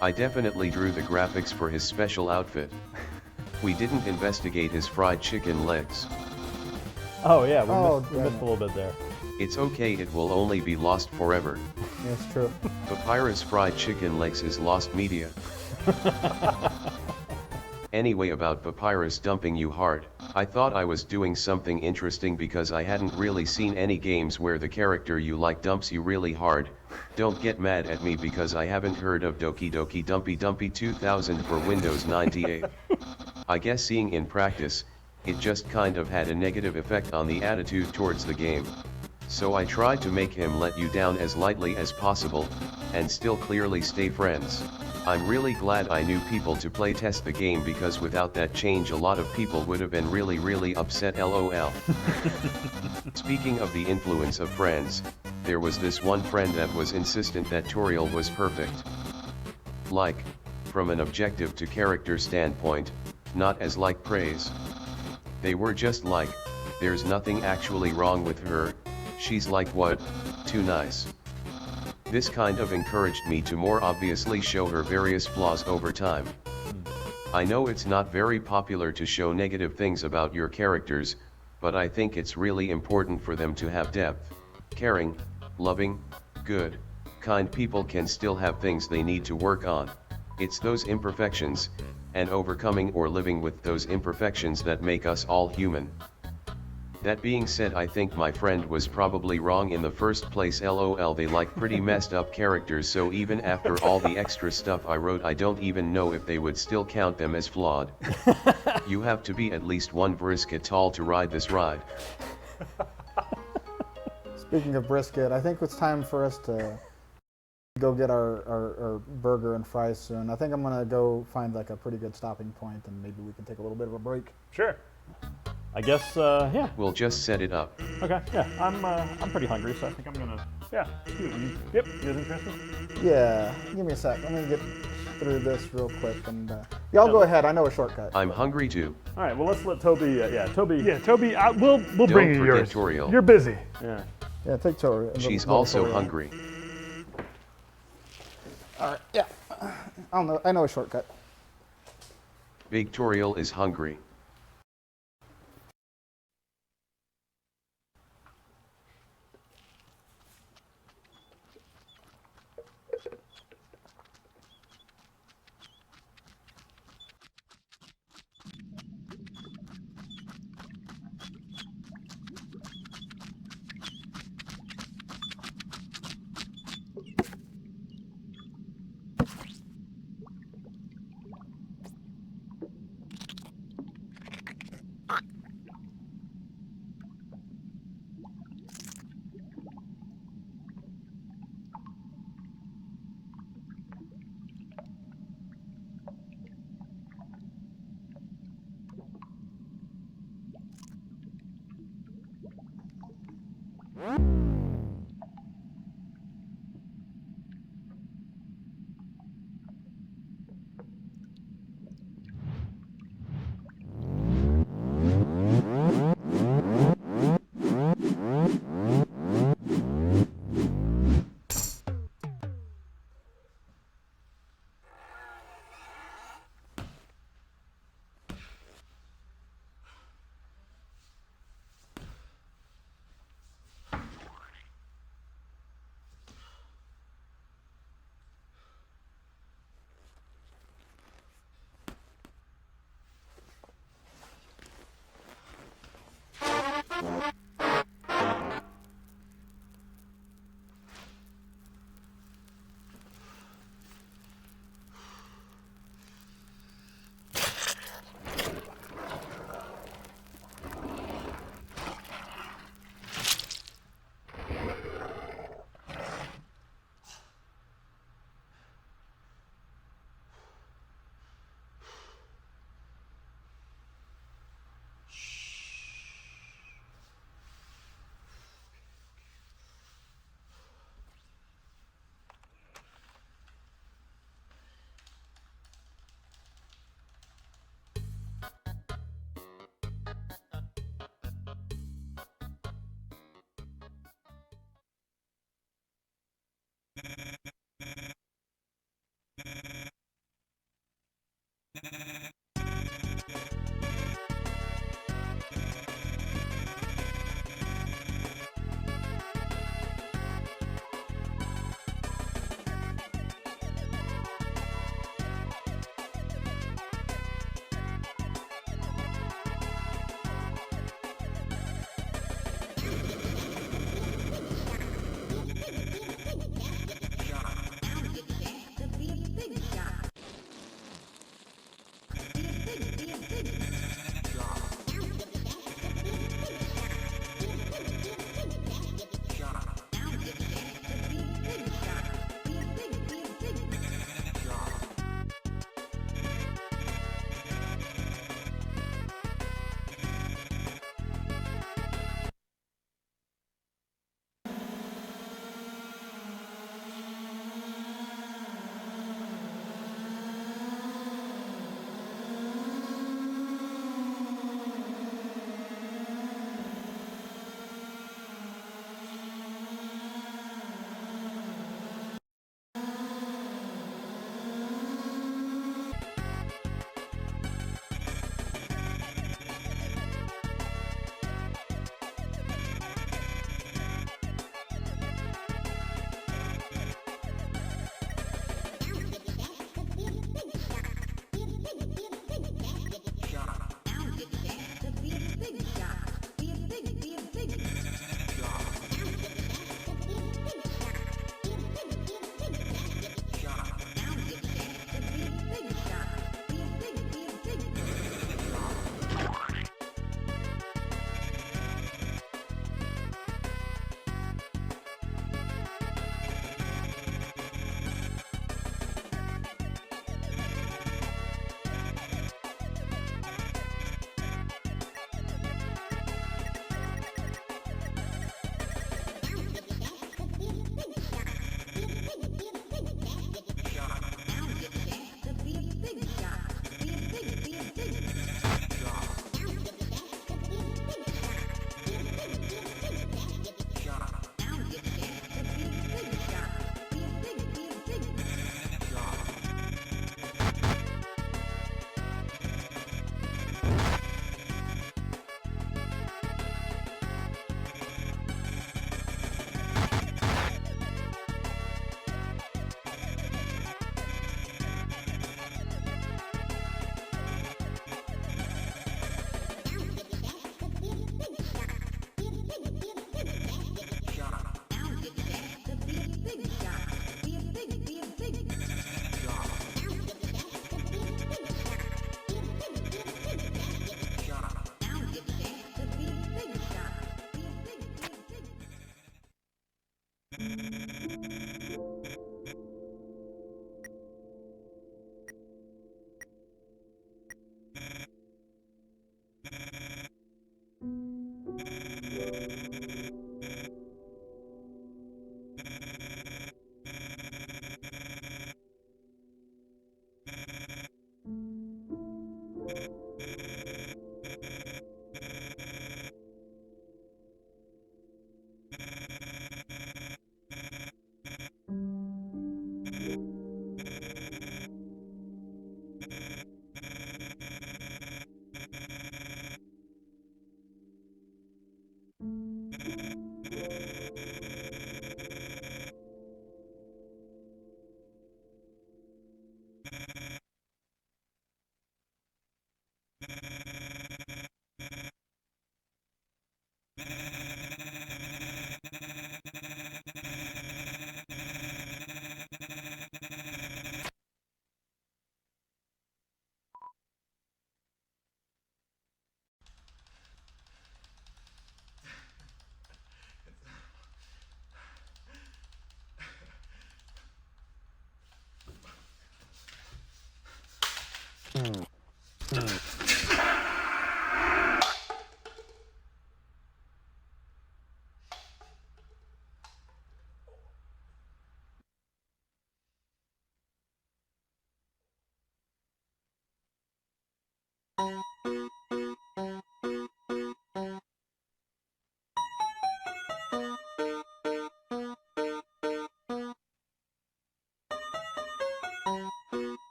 I definitely drew the graphics for his special outfit. We didn't investigate his fried chicken legs. Oh yeah, we damn missed it. a little bit there. It's okay, it will only be lost forever. That's true. Papyrus fried chicken legs is lost media. Anyway, about Papyrus dumping you hard, I thought I was doing something interesting because I hadn't really seen any games where the character you like dumps you really hard. Don't get mad at me because I haven't heard of Doki Doki Dumpy Dumpy 2000 for Windows 98. I guess seeing in practice, it just kind of had a negative effect on the attitude towards the game. So I tried to make him let you down as lightly as possible, and still clearly stay friends. I'm really glad I knew people to play test the game because without that change a lot of people would have been really upset, lol. Speaking of the influence of friends, there was this one friend that was insistent that Toriel was perfect. Like, from an objective to character standpoint, not as like praise. They were just like, there's nothing actually wrong with her, she's like what, too nice. This kind of encouraged me to more obviously show her various flaws over time. I know it's not very popular to show negative things about your characters, but I think it's really important for them to have depth. Caring, loving, good, kind people can still have things they need to work on. It's those imperfections, and overcoming or living with those imperfections that make us all human. That being said, I think my friend was probably wrong in the first place, lol. They like pretty messed up characters, so even after all the extra stuff I wrote I don't even know if they would still count them as flawed. You have to be at least one brisket tall to ride this ride. Speaking of brisket, I think it's time for us to go get our burger and fries soon. I think I'm gonna go find like a pretty good stopping point, and maybe we can take a little bit of a break. Sure. I guess, yeah. We'll just set it up. Okay, yeah. I'm pretty hungry, so I think I'm gonna, yeah. Yep, you guys interested? Yeah, give me a sec. Let me get through this real quick, and y'all go ahead. I know a shortcut. I'm hungry too. All right, well, let's let Toby, Toby. Yeah, Toby, we'll bring you forget yours. Toriel. You're busy. Yeah. Yeah, take Tori. She's also hungry. All right, yeah. I know a shortcut. Victorial is hungry.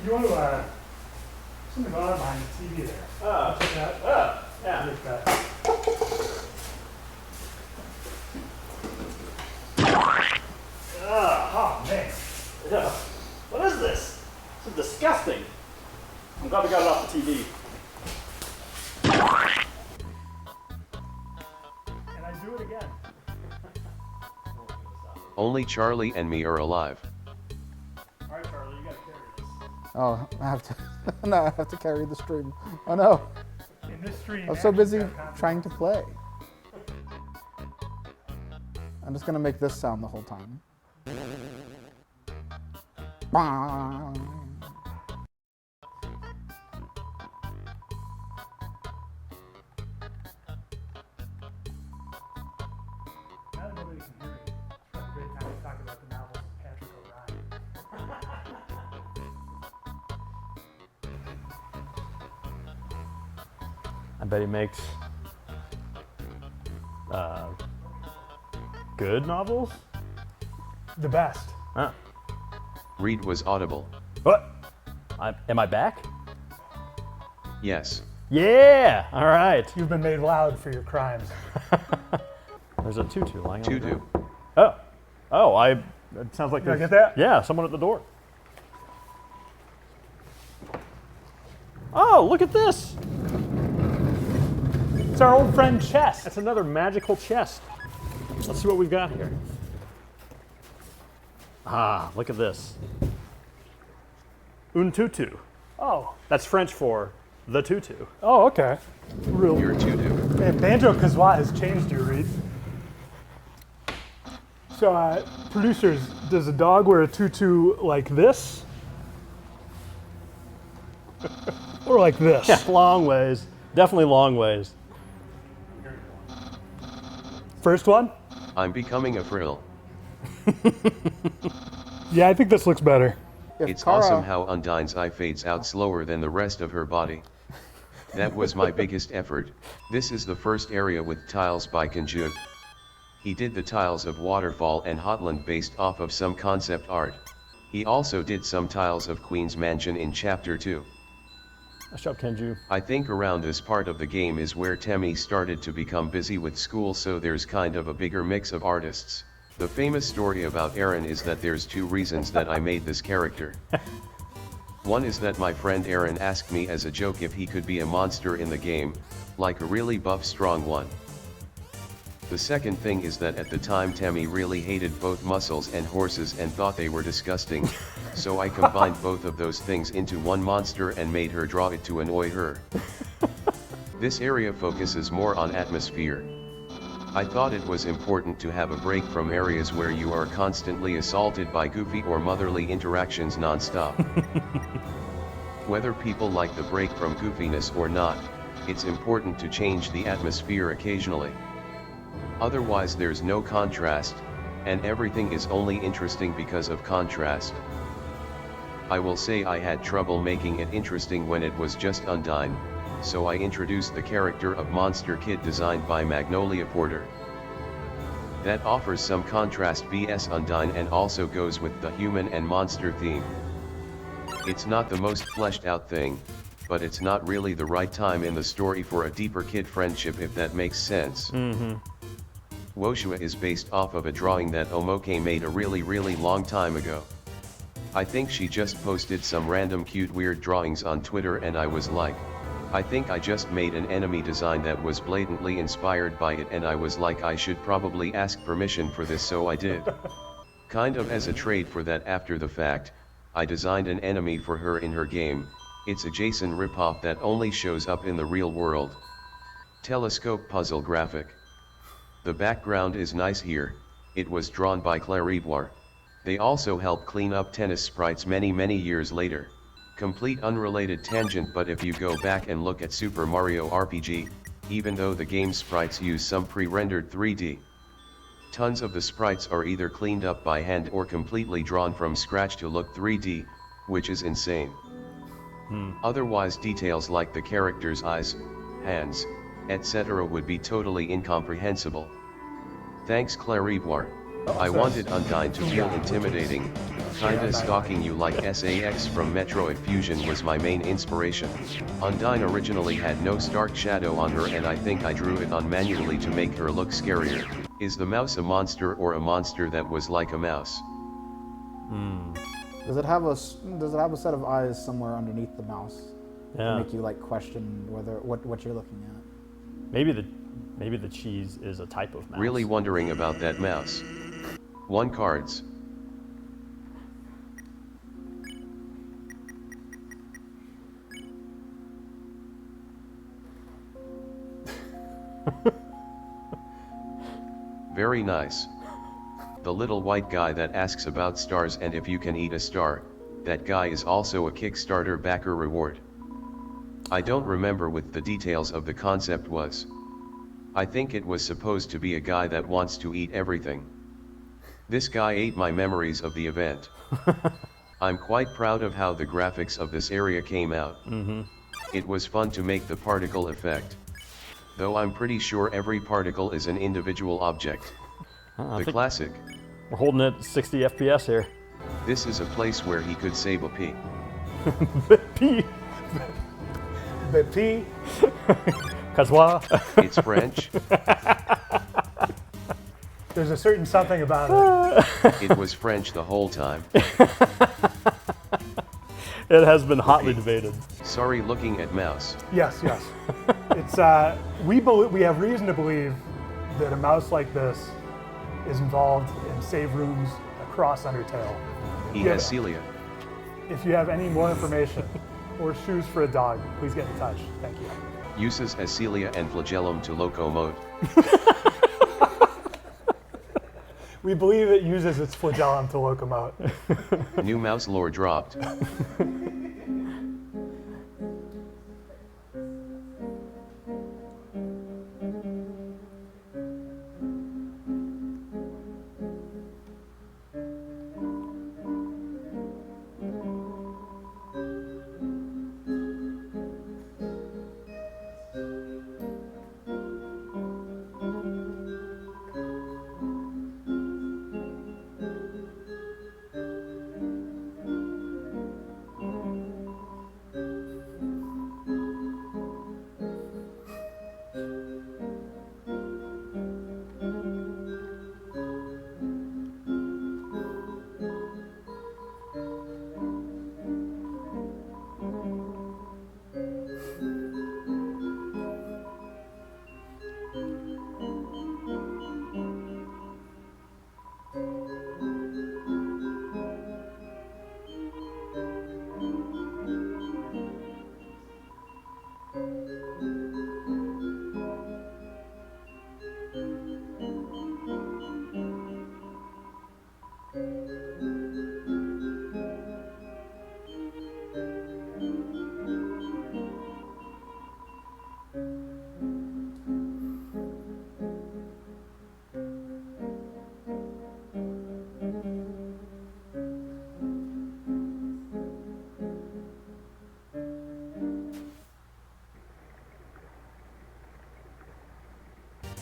You want to, something going on behind the TV there. Oh, Check that. oh, yeah. Look at that. Oh, man. Yeah. What is this? This is disgusting. I'm glad we got it off the TV. And I do it again. Only Charlie and me are alive. All right, Charlie, you got to carry this. Oh, I have to. No, I have to carry the stream. Oh no. In this stream, I'm so busy action's got trying to play. I'm just gonna make this sound the whole time. Now that nobody can hear me, it's a great time to talk about the novels of Patrick O'Brien. I bet he makes good novels. The best. Huh. Reed was audible. What? Am I back? Yes. Yeah. All right. You've been made loud for your crimes. There's a tutu lying on the Tutu. ground. Oh. Oh, it sounds like Did I there's- get that? Yeah, someone at the door. Oh, look at this. It's our old friend Chess. That's another magical chest. Let's see what we've got here. Ah, look at this. Un tutu. Oh. That's French for the tutu. Oh, okay. Real. Your Tutu. Man, Banjo Kazooie has changed you, Reed. So, producers, does a dog wear a tutu like this? Or like this? Yeah, long ways. Definitely long ways. First one? I'm becoming a frill. Yeah, I think this looks better. If It's Kara- awesome how Undyne's eye fades out slower than the rest of her body. That was my biggest effort. This is the first area with tiles by Kanjuk. He did the tiles of Waterfall and Hotland based off of some concept art. He also did some tiles of Queen's Mansion in Chapter 2. Nice job, Kenju. I think around this part of the game is where Temmie started to become busy with school, so there's kind of a bigger mix of artists. The famous story about Aaron is that there's two reasons that I made this character. One is that my friend Aaron asked me as a joke if he could be a monster in the game, like a really buff strong one. The second thing is that at the time Temmie really hated both mussels and horses and thought they were disgusting, so I combined both of those things into one monster and made her draw it to annoy her. This area focuses more on atmosphere. I thought it was important to have a break from areas where you are constantly assaulted by goofy or motherly interactions non-stop. Whether people like the break from goofiness or not, it's important to change the atmosphere occasionally. Otherwise there's no contrast, and everything is only interesting because of contrast. I will say I had trouble making it interesting when it was just Undyne, so I introduced the character of Monster Kid designed by Magnolia Porter. That offers some contrast vs Undyne and also goes with the human and monster theme. It's not the most fleshed out thing, but it's not really the right time in the story for a deeper kid friendship, if that makes sense. Woshua is based off of a drawing that Omoke made a really long time ago. I think she just posted some random cute weird drawings on Twitter and I was like, I think I just made an enemy design that was blatantly inspired by it, and I was like, I should probably ask permission for this, so I did. Kind of as a trade for that after the fact, I designed an enemy for her in her game. It's a JSON ripoff that only shows up in the real world. Telescope puzzle graphic. The background is nice here, it was drawn by Clarivoire. They also helped clean up tennis sprites many years later. Complete unrelated tangent, but if you go back and look at Super Mario RPG, even though the game sprites use some pre-rendered 3D, tons of the sprites are either cleaned up by hand or completely drawn from scratch to look 3D, which is insane. Otherwise details like the character's eyes, hands, etc. would be totally incomprehensible. Thanks Clarivoire. I wanted Undyne to feel intimidating, kinda stalking you like SAX from Metroid Fusion was my main inspiration. Undyne originally had no stark shadow on her and I think I drew it on manually to make her look scarier. Is the mouse a monster or a monster that was like a mouse? Does it have a set of eyes somewhere underneath the mouse to Yeah. make you like question what you're looking at? Maybe the cheese is a type of mouse. Really wondering about that mouse. 1 cards. Very nice. The little white guy that asks about stars and if you can eat a star, that guy is also a Kickstarter backer reward. I don't remember what the details of the concept was. I think it was supposed to be a guy that wants to eat everything. This guy ate my memories of the event. I'm quite proud of how the graphics of this area came out. It was fun to make the particle effect. Though I'm pretty sure every particle is an individual object. The classic. We're holding it 60 FPS here. This is a place where he could save a pea. P. The P. Casois. It's French. There's a certain something about it. It was French the whole time. It has been hotly debated. Sorry, looking at mouse. Yes. It's we have reason to believe that a mouse like this is involved in save rooms across Undertale. He Yeah. has Celia. If you have any more information or shoes for a dog, please get in touch. Thank you. Uses as Celia and flagellum to locomote. We believe it uses its flagellum to locomote. New mouse lore dropped.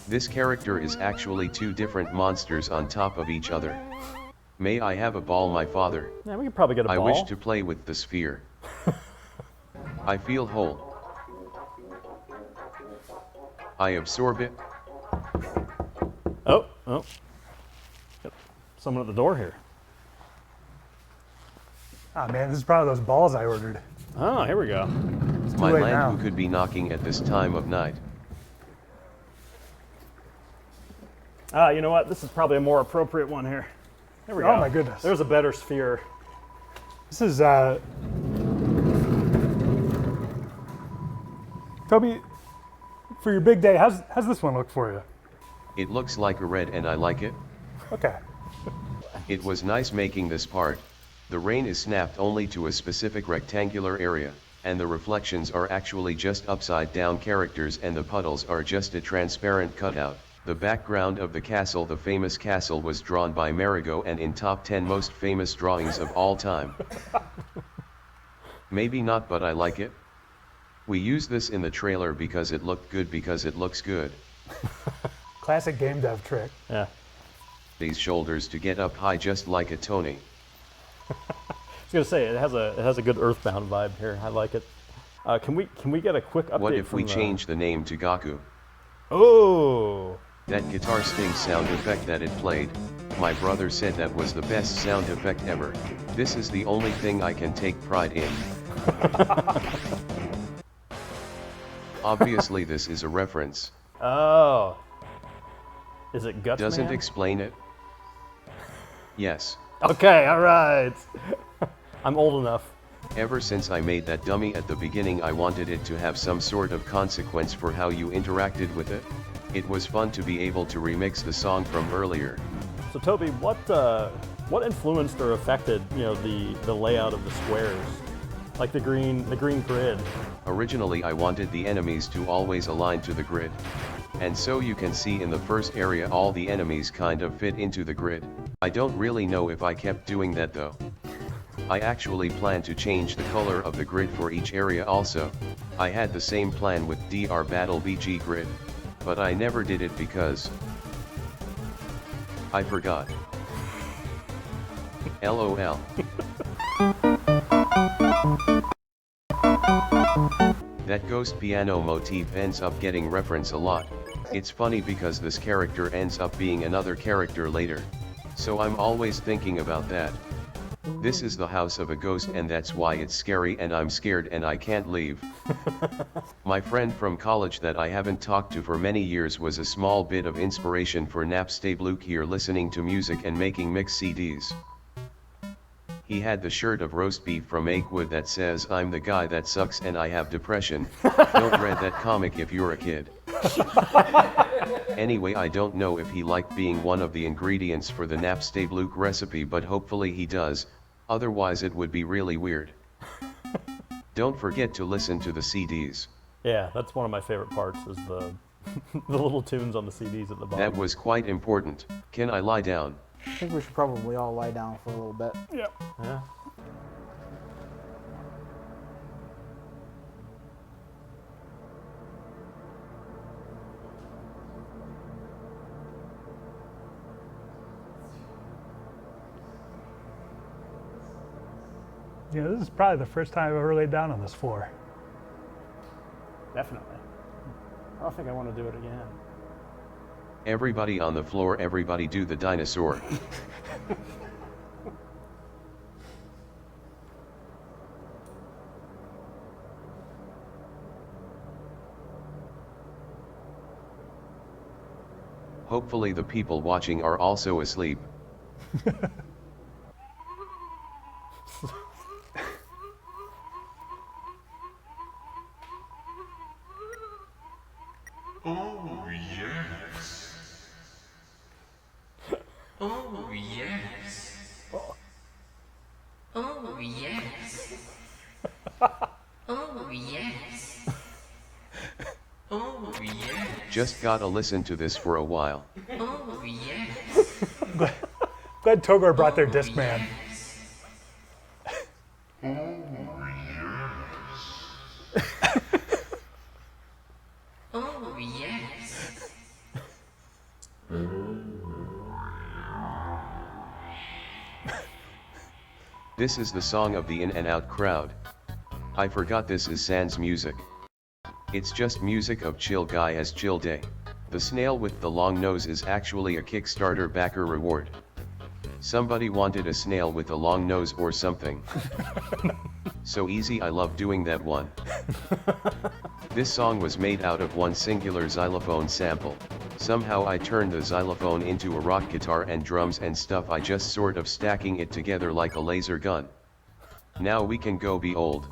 This character is actually 2 different monsters on top of each other. May I have a ball, my father? Yeah, we could probably get a I ball. wish to play with the sphere. I feel whole. I absorb it. Oh. Got someone at the door here. Ah man, this is probably those balls I ordered. Oh, here we go. My late land now. who could be knocking at this time of night. You know what? This is probably a more appropriate one here. There we go. Oh my goodness. There's a better sphere. This is, Toby, for your big day, how's this one look for you? It looks like a red and I like it. Okay. It was nice making this part. The rain is snapped only to a specific rectangular area, and the reflections are actually just upside down characters and the puddles are just a transparent cutout. The background of the famous castle was drawn by Marigo and in top 10 most famous drawings of all time. Maybe not, but I like it. We used this in the trailer because it looked good because it looks good. Classic game dev trick. Yeah. These shoulders to get up high just like a Tony. I was gonna say it has a good Earthbound vibe here. I like it. Can we get a quick update? What if we from change the name to Gaku? Oh. That guitar sting sound effect that it played, my brother said that was the best sound effect ever. This is the only thing I can take pride in. Obviously this is a reference. Oh. Is it Guts Doesn't Man? explain it? Yes. Okay, all right. I'm old enough. Ever since I made that dummy at the beginning, I wanted it to have some sort of consequence for how you interacted with it. It was fun to be able to remix the song from earlier. So Toby, what influenced or affected, the layout of the squares? Like the green grid. Originally I wanted the enemies to always align to the grid. And so you can see in the first area all the enemies kind of fit into the grid. I don't really know if I kept doing that though. I actually plan to change the color of the grid for each area also. I had the same plan with DR Battle BG grid. But I never did it because I forgot. LOL. That ghost piano motif ends up getting reference a lot. It's funny because this character ends up being another character later. So I'm always thinking about that. This is the house of a ghost and that's why it's scary and I'm scared and I can't leave. My friend from college that I haven't talked to for many years was a small bit of inspiration for Napstable Luke here listening to music and making mix CDs. He had the shirt of roast beef from Achewood that says I'm the guy that sucks and I have depression. Don't read that comic if you're a kid. Anyway, I don't know if he liked being one of the ingredients for the Napstable Luke recipe, but hopefully he does, otherwise it would be really weird. Don't forget to listen to the CDs. Yeah, that's one of my favorite parts is the the little tunes on the CDs at the bottom. That was quite important. Can I lie down? I think we should probably all lie down for a little bit. Yep. Yeah. Yeah, this is probably the first time I've ever laid down on this floor. Definitely. I don't think I want to do it again. Everybody on the floor, everybody do the dinosaur. Hopefully the people watching are also asleep. Oh yes. Oh yes. Oh yes. Oh yes. Oh yes. Just gotta listen to this for a while. Oh yes. Glad Togor brought their Discman. Oh yes. This is the song of the in and out crowd. I forgot this is Sans music. It's just music of chill guy has chill day. The snail with the long nose is actually a Kickstarter backer reward. Somebody wanted a snail with a long nose or something. So easy, I love doing that one. This song was made out of one singular xylophone sample. Somehow I turned the xylophone into a rock guitar and drums and stuff. I just sort of stacking it together like a laser gun. Now we can go be old.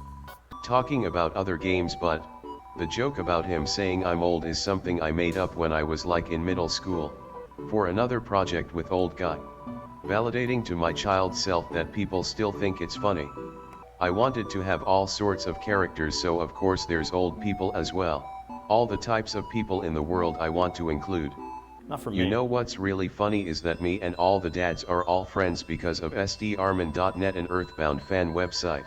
Talking about other games, but the joke about him saying I'm old is something I made up when I was like in middle school. For another project with old guy. Validating to my child self that people still think it's funny. I wanted to have all sorts of characters, so of course there's old people as well. All the types of people in the world I want to include. Not for me. You know what's really funny is that me and all the dads are all friends because of sdarman.net, an Earthbound fan website.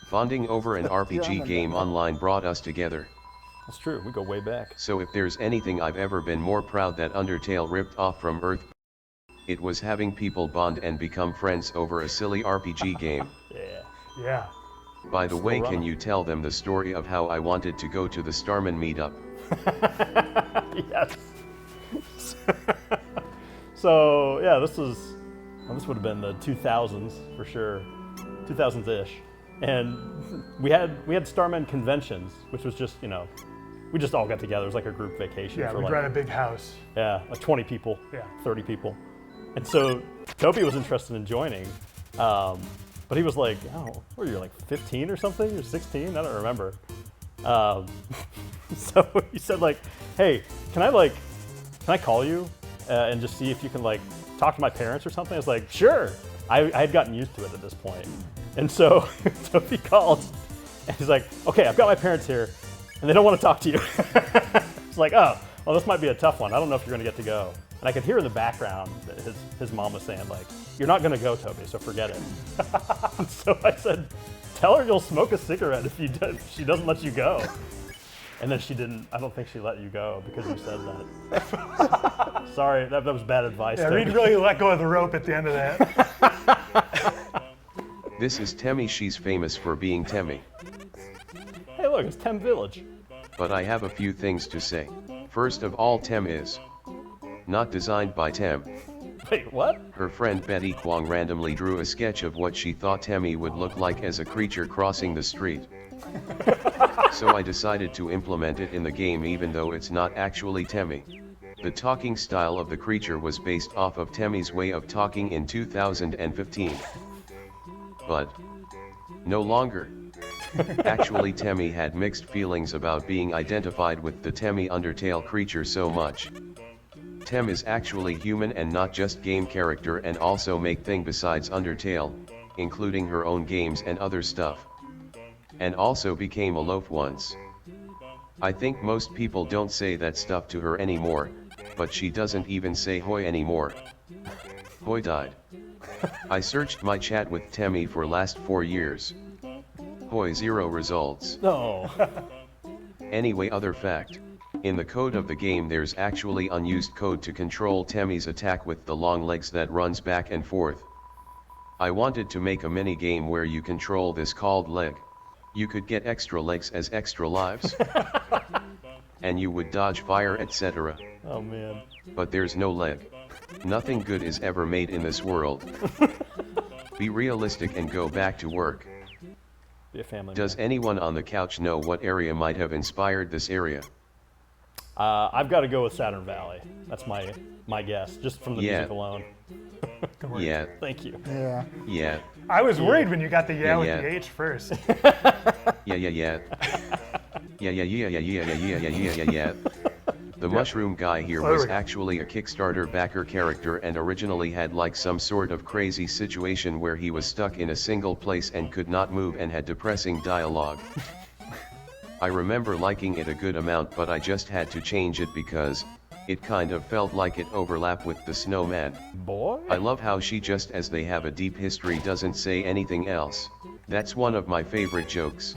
Bonding over an RPG game online brought us together. That's true. We go way back. So if there's anything I've ever been more proud that Undertale ripped off from Earth, it was having people bond and become friends over a silly RPG game. Yeah. Yeah. By the way, Still can running. you tell them the story of how I wanted to go to the Starman meetup? Yes. So yeah, this would have been the 2000s for sure, 2000s-ish, and we had Starman conventions, which was just, you know, we just all got together. It was like a group vacation. Yeah, for we'd like, rent a big house. yeah, like 20 people, Yeah. 30 people, and so Toby was interested in joining, but he was like, oh, what are you, like 15 or something, or 16? I don't remember. So he said like, hey, can I call you and just see if you can like talk to my parents or something? I was like, sure. I had gotten used to it at this point. And so Toby called and he's like, okay, I've got my parents here and they don't want to talk to you. It's like, oh, well, this might be a tough one. I don't know if you're gonna get to go. And I could hear in the background that his mom was saying like, you're not gonna go, Toby, so forget it. So I said, tell her you'll smoke a cigarette if she doesn't let you go. And then she didn't. I don't think she let you go because you said that. Sorry, that was bad advice. Yeah, Toby. Reed really let go of the rope at the end of that. This is Temmie. She's famous for being Temmie. Hey, look, it's Tem Village. But I have a few things to say. First of all, Tem is not designed by Tem. Wait, what? Her friend Betty Kwong randomly drew a sketch of what she thought Temmie would look like as a creature crossing the street. So I decided to implement it in the game even though it's not actually Temmie. The talking style of the creature was based off of Temmie's way of talking in 2015. But no longer. Actually, Temmie had mixed feelings about being identified with the Temmie Undertale creature so much. Tem is actually human and not just game character, and also make thing besides Undertale, including her own games and other stuff. And also became a loaf once. I think most people don't say that stuff to her anymore, but she doesn't even say hoi anymore. Hoi died. I searched my chat with Temmie for last 4 years. Hoi 0 results. No. Anyway, other fact. In the code of the game there's actually unused code to control Temmie's attack with the long legs that runs back and forth. I wanted to make a mini game where you control this called leg. You could get extra legs as extra lives. And you would dodge fire, etc. Oh man. But there's no leg. Nothing good is ever made in this world. Be realistic and go back to work. Be a family. Does anyone on the couch know what area might have inspired this area? I've got to go with Saturn Valley. That's my guess, just from the Yeah. music alone. Yeah, Thank you. Yeah. yeah, I was worried when you got the yeah with Yeah. the H first. yeah. Yeah. The mushroom guy here Oh, there was we go. actually a Kickstarter backer character and originally had like some sort of crazy situation where he was stuck in a single place and could not move and had depressing dialogue. I remember liking it a good amount, but I just had to change it because it kind of felt like it overlapped with the snowman. Boy. I love how she, just as they have a deep history, doesn't say anything else. That's one of my favorite jokes.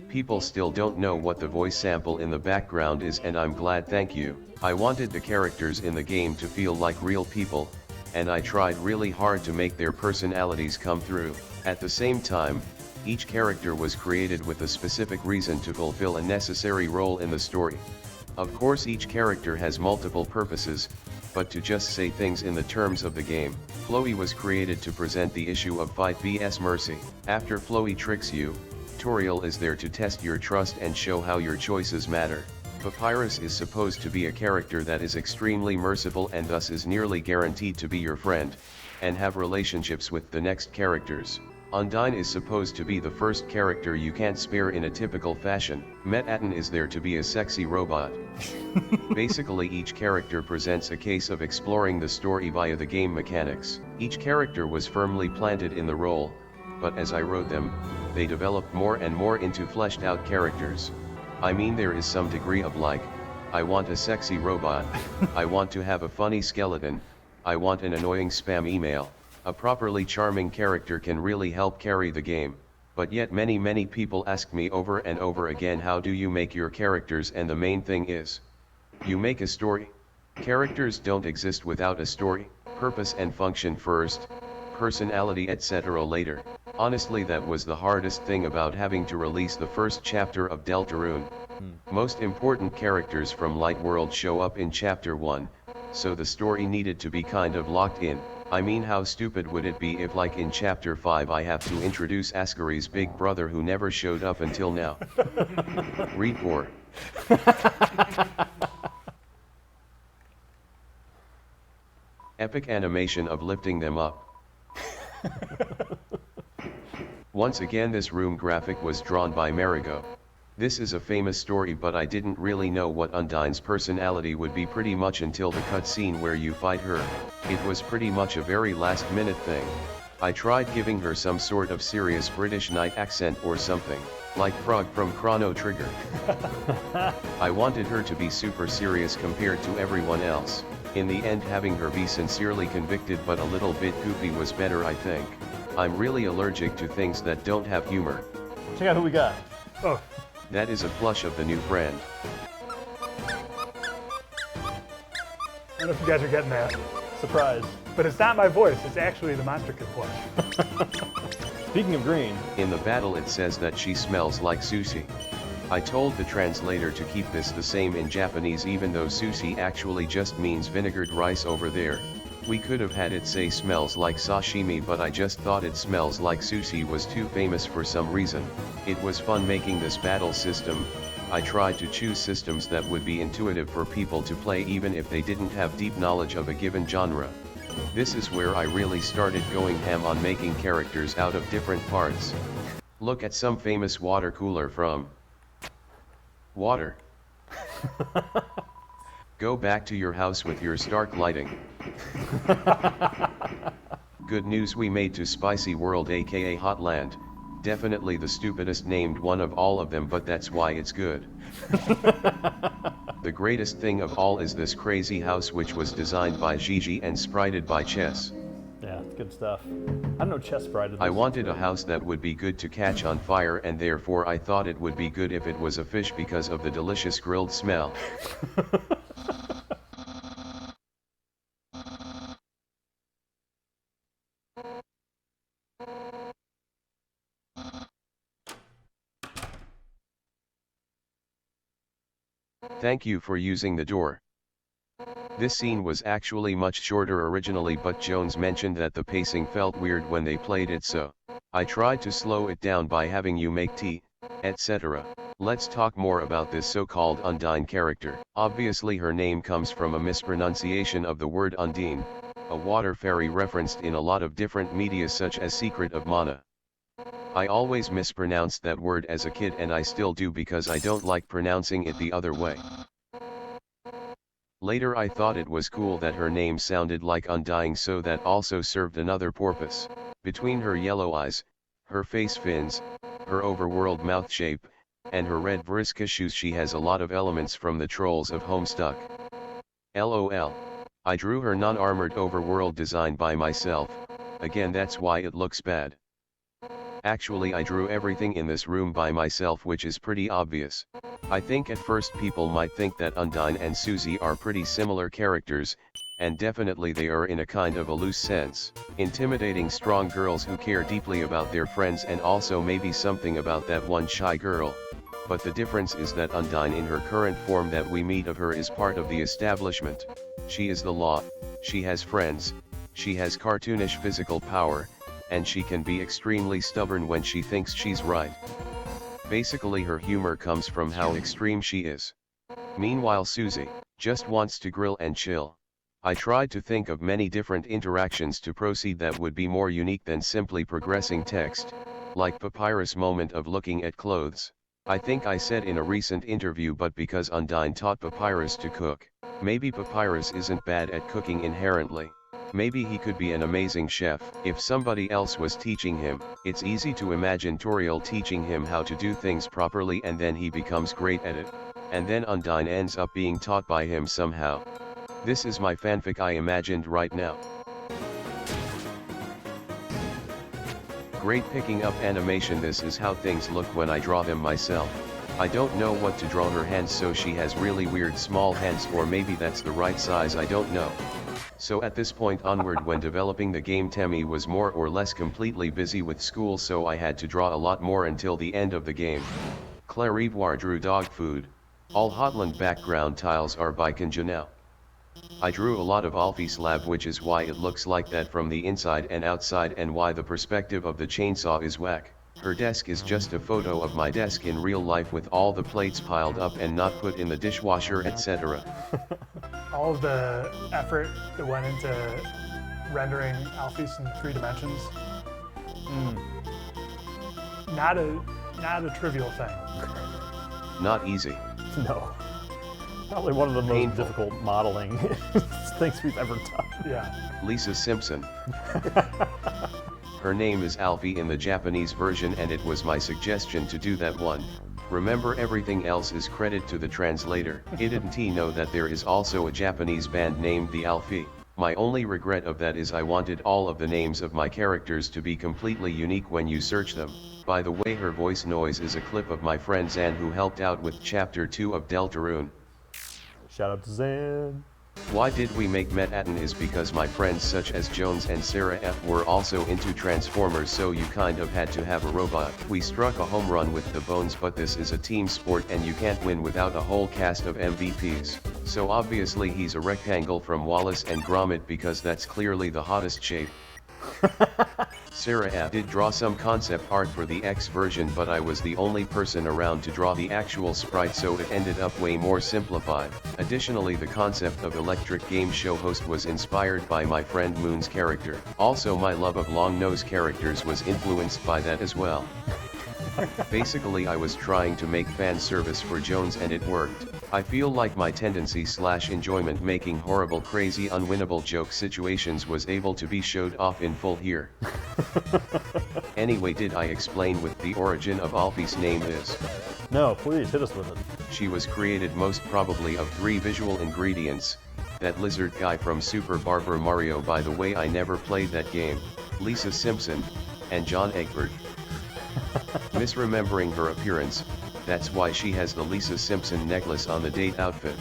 People still don't know what the voice sample in the background is, and I'm glad, thank you. I wanted the characters in the game to feel like real people, and I tried really hard to make their personalities come through. At the same time, each character was created with a specific reason to fulfill a necessary role in the story. Of course each character has multiple purposes, but to just say things in the terms of the game, Flowey was created to present the issue of fight vs mercy. After Flowey tricks you, Toriel is there to test your trust and show how your choices matter. Papyrus is supposed to be a character that is extremely merciful and thus is nearly guaranteed to be your friend, and have relationships with the next characters. Undyne is supposed to be the first character you can't spare in a typical fashion. Metaton is there to be a sexy robot. Basically each character presents a case of exploring the story via the game mechanics. Each character was firmly planted in the role, but as I wrote them, they developed more and more into fleshed out characters. I mean there is some degree of like, I want a sexy robot, I want to have a funny skeleton, I want an annoying spam email. A properly charming character can really help carry the game, but yet many people ask me over and over again, how do you make your characters? And the main thing is, you make a story. Characters don't exist without a story, purpose and function first, personality etc. later. Honestly, that was the hardest thing about having to release the first chapter of Deltarune. Most important characters from Light World show up in chapter 1, so the story needed to be kind of locked in. I mean, how stupid would it be if, like in chapter 5, I have to introduce Ascari's big brother who never showed up until now. Read more. Epic animation of lifting them up. Once again, this room graphic was drawn by Marigo. This is a famous story, but I didn't really know what Undyne's personality would be pretty much until the cutscene where you fight her. It was pretty much a very last minute thing. I tried giving her some sort of serious British knight accent or something, like Frog from Chrono Trigger. I wanted her to be super serious compared to everyone else. In the end, having her be sincerely convicted but a little bit goofy was better, I think. I'm really allergic to things that don't have humor. Check out who we got. Oh, That is a plush of the new friend. I don't know if you guys are getting that, Surprise. but it's not my voice. It's actually the Monster Kid plush. Speaking of green, In the battle it says that she smells like sushi. I told the translator to keep this the same in Japanese, even though sushi actually just means vinegared rice over there. We could have had it say smells like sashimi, but I just thought it smells like sushi was too famous for some reason. It was fun making this battle system. I tried to choose systems that would be intuitive for people to play even if they didn't have deep knowledge of a given genre. This is where I really started going ham on making characters out of different parts. Look at some famous water cooler from Water. Go back to your house with your Stark lighting. Good news, we made to Spicy World aka Hotland. Definitely the stupidest named one of all of them, but that's why it's good. The greatest thing of all is this crazy house, which was designed by Gigi and sprited by Chess. yeah, it's good stuff. I don't know chess sprite. I wanted a house that would be good to catch on fire, and therefore I thought it would be good if it was a fish because of the delicious grilled smell. Thank you for using the door. This scene was actually much shorter originally, but Jones mentioned that the pacing felt weird when they played it, so I tried to slow it down by having you make tea, etc. Let's talk more about this so-called Undyne character. Obviously her name comes from a mispronunciation of the word Undine, a water fairy referenced in a lot of different media such as Secret of Mana. I always mispronounced that word as a kid, and I still do because I don't like pronouncing it the other way. Later I thought it was cool that her name sounded like Undying, so that also served another purpose. Between her yellow eyes, her face fins, her overworld mouth shape, and her red Vriska shoes, she has a lot of elements from the Trolls of Homestuck. LOL. I drew her non-armored overworld design by myself. Again, that's why it looks bad. Actually, I drew everything in this room by myself, which is pretty obvious. I think at first people might think that Undyne and Susie are pretty similar characters, and definitely they are in a kind of a loose sense. Intimidating strong girls who care deeply about their friends, and also maybe something about that one shy girl. But the difference is that Undyne in her current form that we meet of her is part of the establishment. She is the law, she has friends, she has cartoonish physical power, and she can be extremely stubborn when she thinks she's right. Basically her humor comes from how extreme she is. Meanwhile Susie just wants to grill and chill. I tried to think of many different interactions to proceed that would be more unique than simply progressing text, like Papyrus moment of looking at clothes. I think I said in a recent interview, but because Undyne taught Papyrus to cook, maybe Papyrus isn't bad at cooking inherently. Maybe he could be an amazing chef. If somebody else was teaching him, it's easy to imagine Toriel teaching him how to do things properly and then he becomes great at it. And then Undyne ends up being taught by him somehow. This is my fanfic I imagined right now. Great picking up animation. This is how things look when I draw them myself. I don't know what to draw her hands, so she has really weird small hands, or maybe that's the right size, I don't know. So at this point onward when developing the game, Temmie was more or less completely busy with school, so I had to draw a lot more until the end of the game. Clarivoire drew dog food. All Hotland background tiles are by Kanjanel. I drew a lot of Alfie's lab, which is why it looks like that from the inside and outside, and why the perspective of the chainsaw is whack. Her desk is just a photo of my desk in real life with all the plates piled up and not put in the dishwasher, etc. All of the effort that went into rendering Alphys in 3 dimensions. Not a trivial thing. Not easy. No. Probably one of the most Painful. difficult modeling things we've ever done. Yeah. Lisa Simpson. Her name is Alfie in the Japanese version, and it was my suggestion to do that one. Remember, everything else is credit to the translator. Didn't he know that there is also a Japanese band named the Alfie? My only regret of that is I wanted all of the names of my characters to be completely unique when you search them. By the way, her voice noise is a clip of my friend Zan, who helped out with Chapter 2 of Deltarune. Shout out to Zan. Why did we make Metaton is because my friends such as Jones and Sarah F were also into Transformers, so you kind of had to have a robot. We struck a home run with the Bones, but this is a team sport and you can't win without a whole cast of MVPs. So obviously he's a rectangle from Wallace and Gromit because that's clearly the hottest shape. Sarah F did draw some concept art for the X version, but I was the only person around to draw the actual sprite, so it ended up way more simplified. Additionally, the concept of electric game show host was inspired by my friend Moon's character. Also, my love of long nose characters was influenced by that as well. Basically, I was trying to make fan service for Jones and it worked. I feel like my tendency/enjoyment making horrible, crazy, unwinnable joke situations was able to be showed off in full here. Anyway, did I explain what the origin of Alfie's name is? No, please hit us with it. She was created most probably of 3 visual ingredients. That lizard guy from Super Barber Mario, by the way I never played that game, Lisa Simpson, and John Egbert. Misremembering her appearance, that's why she has the Lisa Simpson necklace on the date outfit.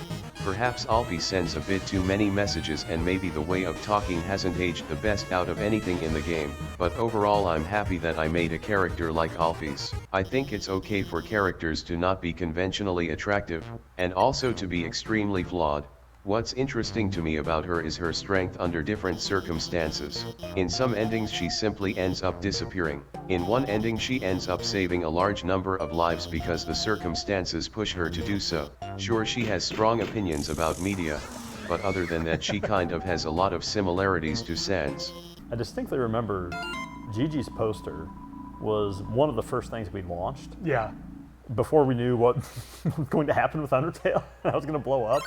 Perhaps Alfie sends a bit too many messages and maybe the way of talking hasn't aged the best out of anything in the game, but overall I'm happy that I made a character like Alfie's. I think it's okay for characters to not be conventionally attractive, and also to be extremely flawed. What's interesting to me about her is her strength under different circumstances. In some endings she simply ends up disappearing. In one ending she ends up saving a large number of lives because the circumstances push her to do so. Sure, she has strong opinions about media, but other than that she kind of has a lot of similarities to Sans. I distinctly remember Gigi's poster was one of the first things we launched Yeah. before we knew what was going to happen with Undertale. I was going to blow up.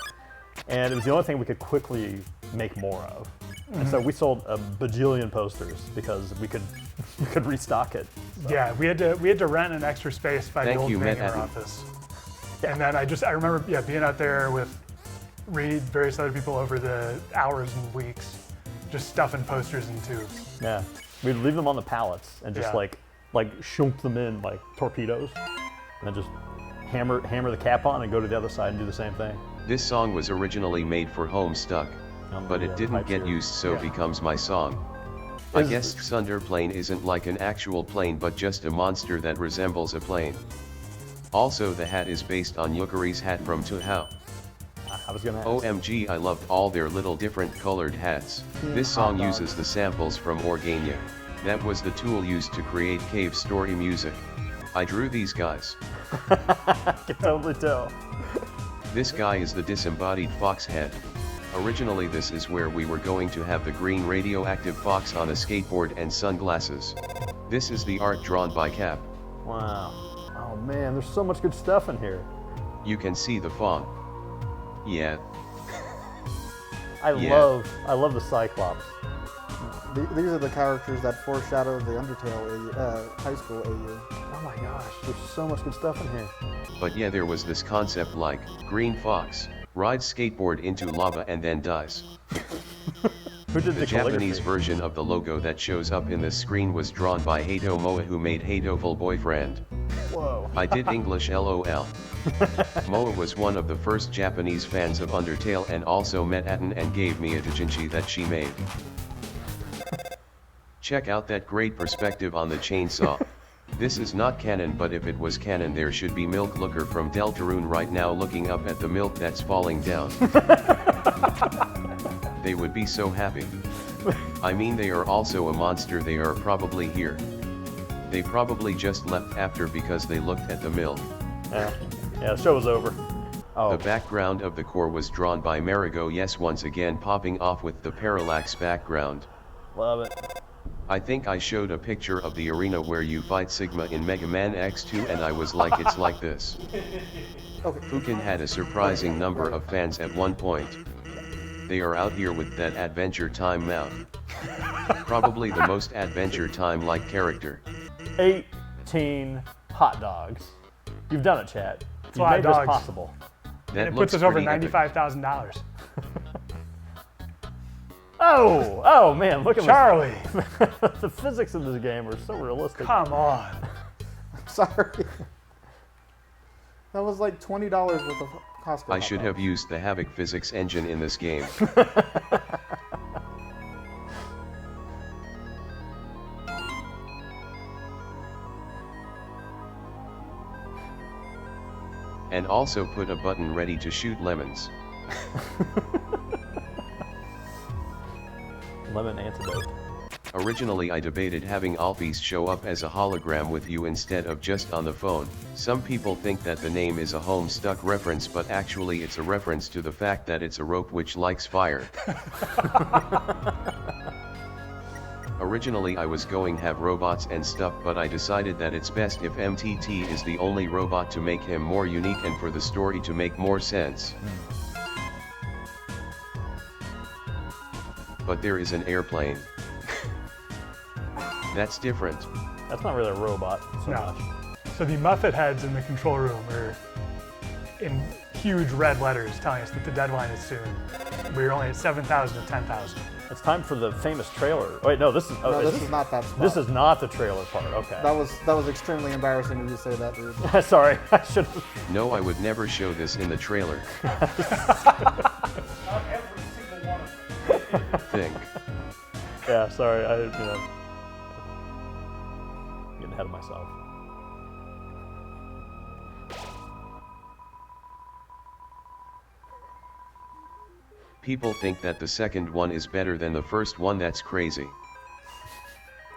And it was the only thing we could quickly make more of. And so we sold a bajillion posters because we could restock it. So. Yeah, we had to rent an extra space by Thank the old you, Fangamer Manhattan. office. And then I remember being out there with Reed, various other people over the hours and weeks, just stuffing posters in tubes. Yeah, we'd leave them on the pallets and just Yeah. like shunk them in like torpedoes, and then just hammer the cap on and go to the other side and do the same thing. This song was originally made for Homestuck, but it didn't Pipe get here. used, so Yeah. it becomes my song. I Is- guess Sunderplane isn't like an actual plane but just a monster that resembles a plane. Also, the hat is based on Yukari's hat from Tuhao. I was gonna ask. OMG, I loved all their little different colored hats. This song uses the samples from Organia. That was the tool used to create Cave Story music. I drew these guys. I can totally tell. This guy is the disembodied fox head. Originally this is where we were going to have the green radioactive fox on a skateboard and sunglasses. This is the art drawn by Cap. Wow. Oh man, there's so much good stuff in here. You can see the font. Yeah, I Yeah. love the Cyclops. These are the characters that foreshadow the Undertale high school AU. Oh my gosh, there's so much good stuff in here. but yeah, there was this concept like, green fox, rides skateboard into lava and then dies. Who did The the Japanese calligraphy? version of the logo that shows up in this screen was drawn by Hato Moa, who made Hatoful Boyfriend. Whoa. I did English LOL. Moa was one of the first Japanese fans of Undertale and also met Atten and gave me a doujinshi that she made. Check out that great perspective on the chainsaw. This is not canon, but if it was canon there should be Milk Looker from Deltarune right now looking up at the milk that's falling down. They would be so happy. I mean, they are also a monster, they are probably here. They probably just left after because they looked at the milk. Yeah, the show was over. Oh, The background of the core was drawn by Marigo, yes, once again popping off with the parallax background. love it. I think I showed a picture of the arena where you fight Sigma in Mega Man X2 and I was like, it's like this. Fukin had a surprising number of fans at one point. They are out here with that Adventure Time mouth. Probably the most Adventure Time-like character. 18 hot dogs. You've done it, chat. a You lot made of this dogs. possible. That It looks puts us over pretty epic. $95,000. Oh man, look at Charlie, the physics of this game are so realistic. come on. Sorry. That was like $20 worth of Costco. I should have used the Havoc physics engine in this game. And also put a button ready to shoot lemons. Lemon antidote. Originally I debated having Alphys show up as a hologram with you instead of just on the phone. Some people think that the name is a Homestuck reference, but actually it's a reference to the fact that it's a rope which likes fire. Originally I was going have robots and stuff, but I decided that it's best if MTT is the only robot to make him more unique and for the story to make more sense. But there is an airplane. That's different. That's not really a robot so No. much. So the Muffet heads in the control room are in huge red letters telling us that the deadline is soon. We're only at 7,000 to 10,000. It's time for the famous trailer. Wait, no, this is. No, this is not that spot. This is not the trailer part. Okay. That was extremely embarrassing of you to say that, dude. Sorry, I should have. No, I would never show this in the trailer. Think. Yeah, sorry. Getting ahead of myself. People think that the second one is better than the first one. That's crazy.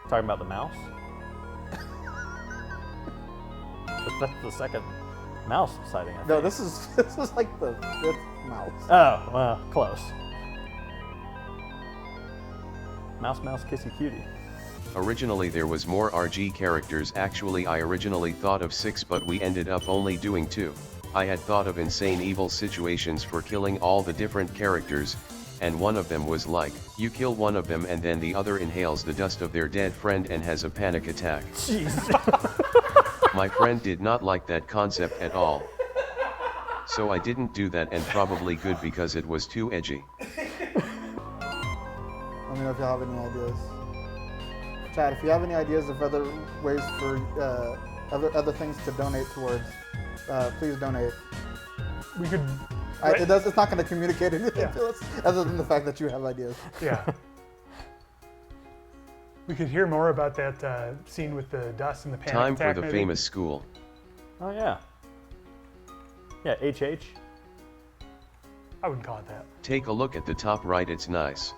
Talking about the mouse. That's the second mouse sighting. I think. No, this is like the fifth mouse. Oh, well, close. Mouse, mouse, kissy, cutie. Originally there was more RG characters. Actually I originally thought of 6, but we ended up only doing 2. I had thought of insane evil situations for killing all the different characters, and one of them was like, you kill one of them and then the other inhales the dust of their dead friend and has a panic attack. Jeez. My friend did not like that concept at all. So I didn't do that, and probably good because it was too edgy. Let me know if you have any ideas. Chad, if you have any ideas of other ways for other things to donate towards, please donate. We could, It's not going to communicate anything Yeah. to us other than the fact that you have ideas. yeah. We could hear more about that scene with the dust and the panic Time for attack, the maybe. famous school. Oh yeah. Yeah, HH. I wouldn't call it that. Take a look at the top right, it's nice.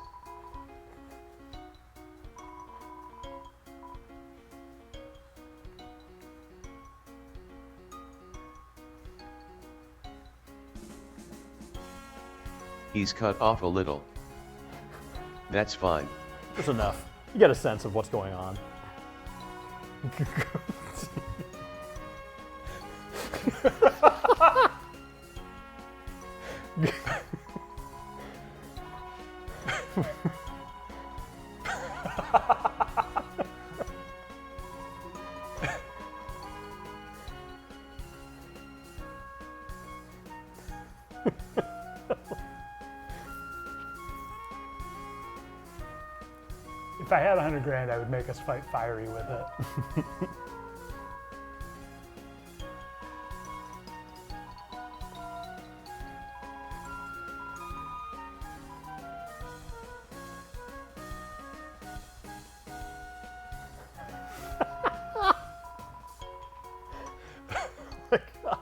He's cut off a little. That's fine. Just enough. You get a sense of what's going on. If I had 100 grand, I would make us fight Fiery with it. My gosh.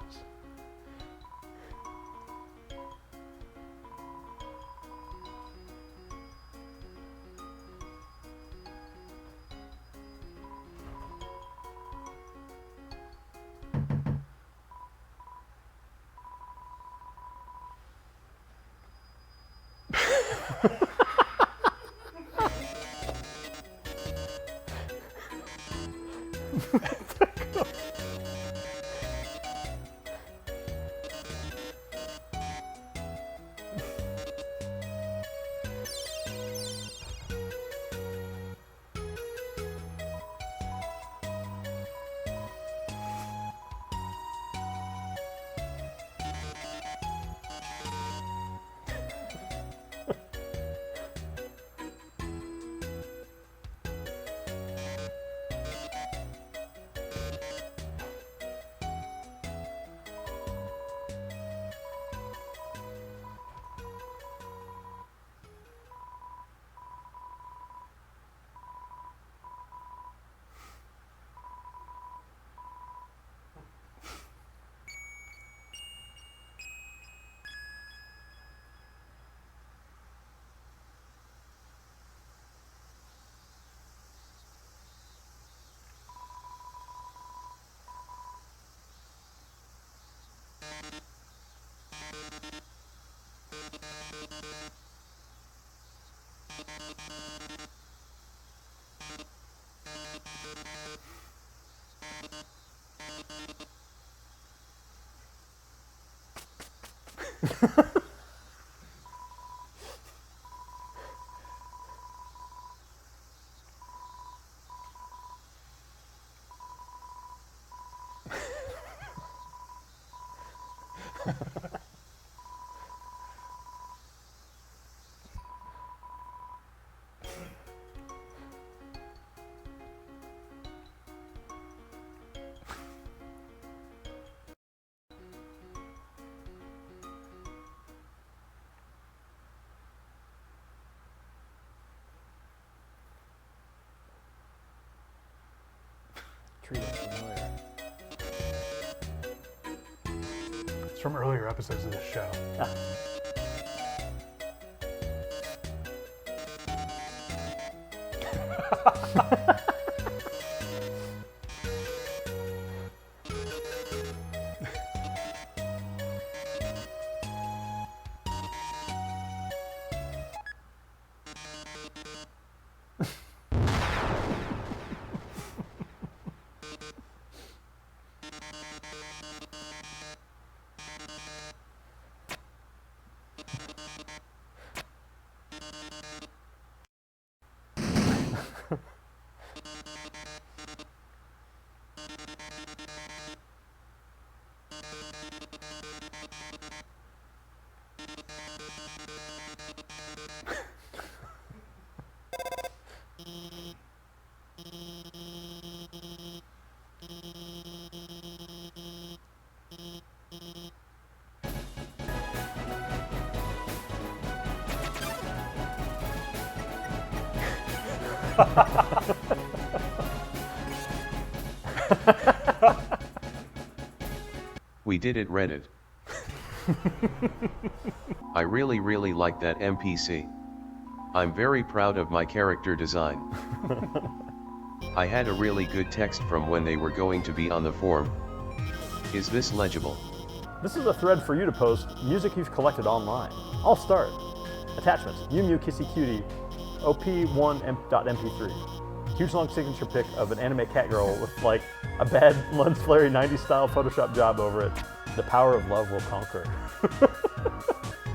Tree looks familiar. It's from earlier episodes of this show. We did it, Reddit. I really like that NPC. I'm very proud of my character design. I had a really good text from when they were going to be on the form. Is this legible? This is a thread for you to post music you've collected online. I'll start. Attachments, Mew Mew Kissy Cutie, op1.mp3. Huge long signature pic of an anime cat girl with like a bad lens flary 90s style Photoshop job over it. The power of love will conquer.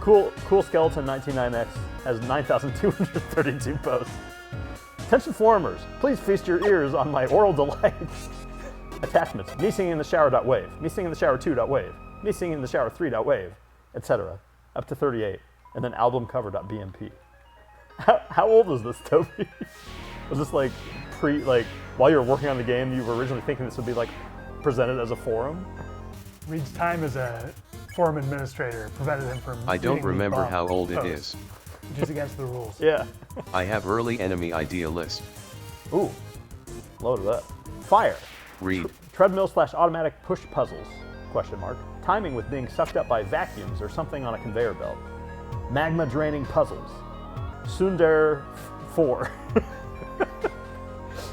Cool Skeleton 199X has 9,232 posts. Attention forumers, please feast your ears on my oral delights. Attachments, me singing in the shower.wave, me singing in the shower 2.wave, me singing in the shower 3.wave, etc. Up to 38, and then album cover.bmp. How old is this, Toby? Was this like while you were working on the game, you were originally thinking this would be like presented as a forum? Reed's time as a forum administrator prevented him from I don't reading the remember bump how old it posts, is. which is against the rules. Yeah. I have early enemy idea list. Ooh, load of that. Fire. Read. Treadmill/automatic push puzzles, question mark. Timing with being sucked up by vacuums or something on a conveyor belt. Magma draining puzzles. Sundar 4.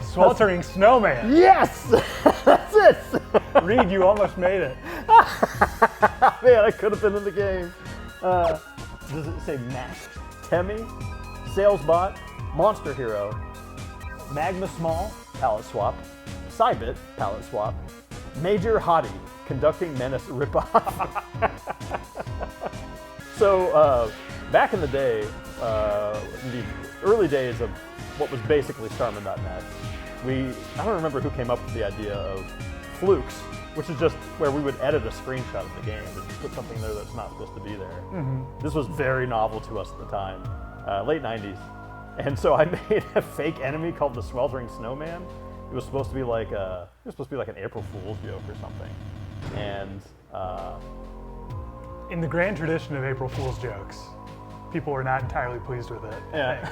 Sweltering snowman. Yes! That's it! Reed, you almost made it. Man, I could have been in the game. Does it say Max? Temmie? Salesbot? Monster Hero? Magma Small? Palette swap. Cybit? Palette swap. Major Hottie? Conducting Menace ripoff. So, back in the day, in the early days of what was basically Starman.net, I don't remember who came up with the idea of flukes, which is just where we would edit a screenshot of the game and put something there that's not supposed to be there. This was very novel to us at the time, late 90s. And so I made a fake enemy called the Sweltering Snowman. It was supposed to be like an April Fool's joke or something. And In the grand tradition of April Fool's jokes, people were not entirely pleased with it. yeah.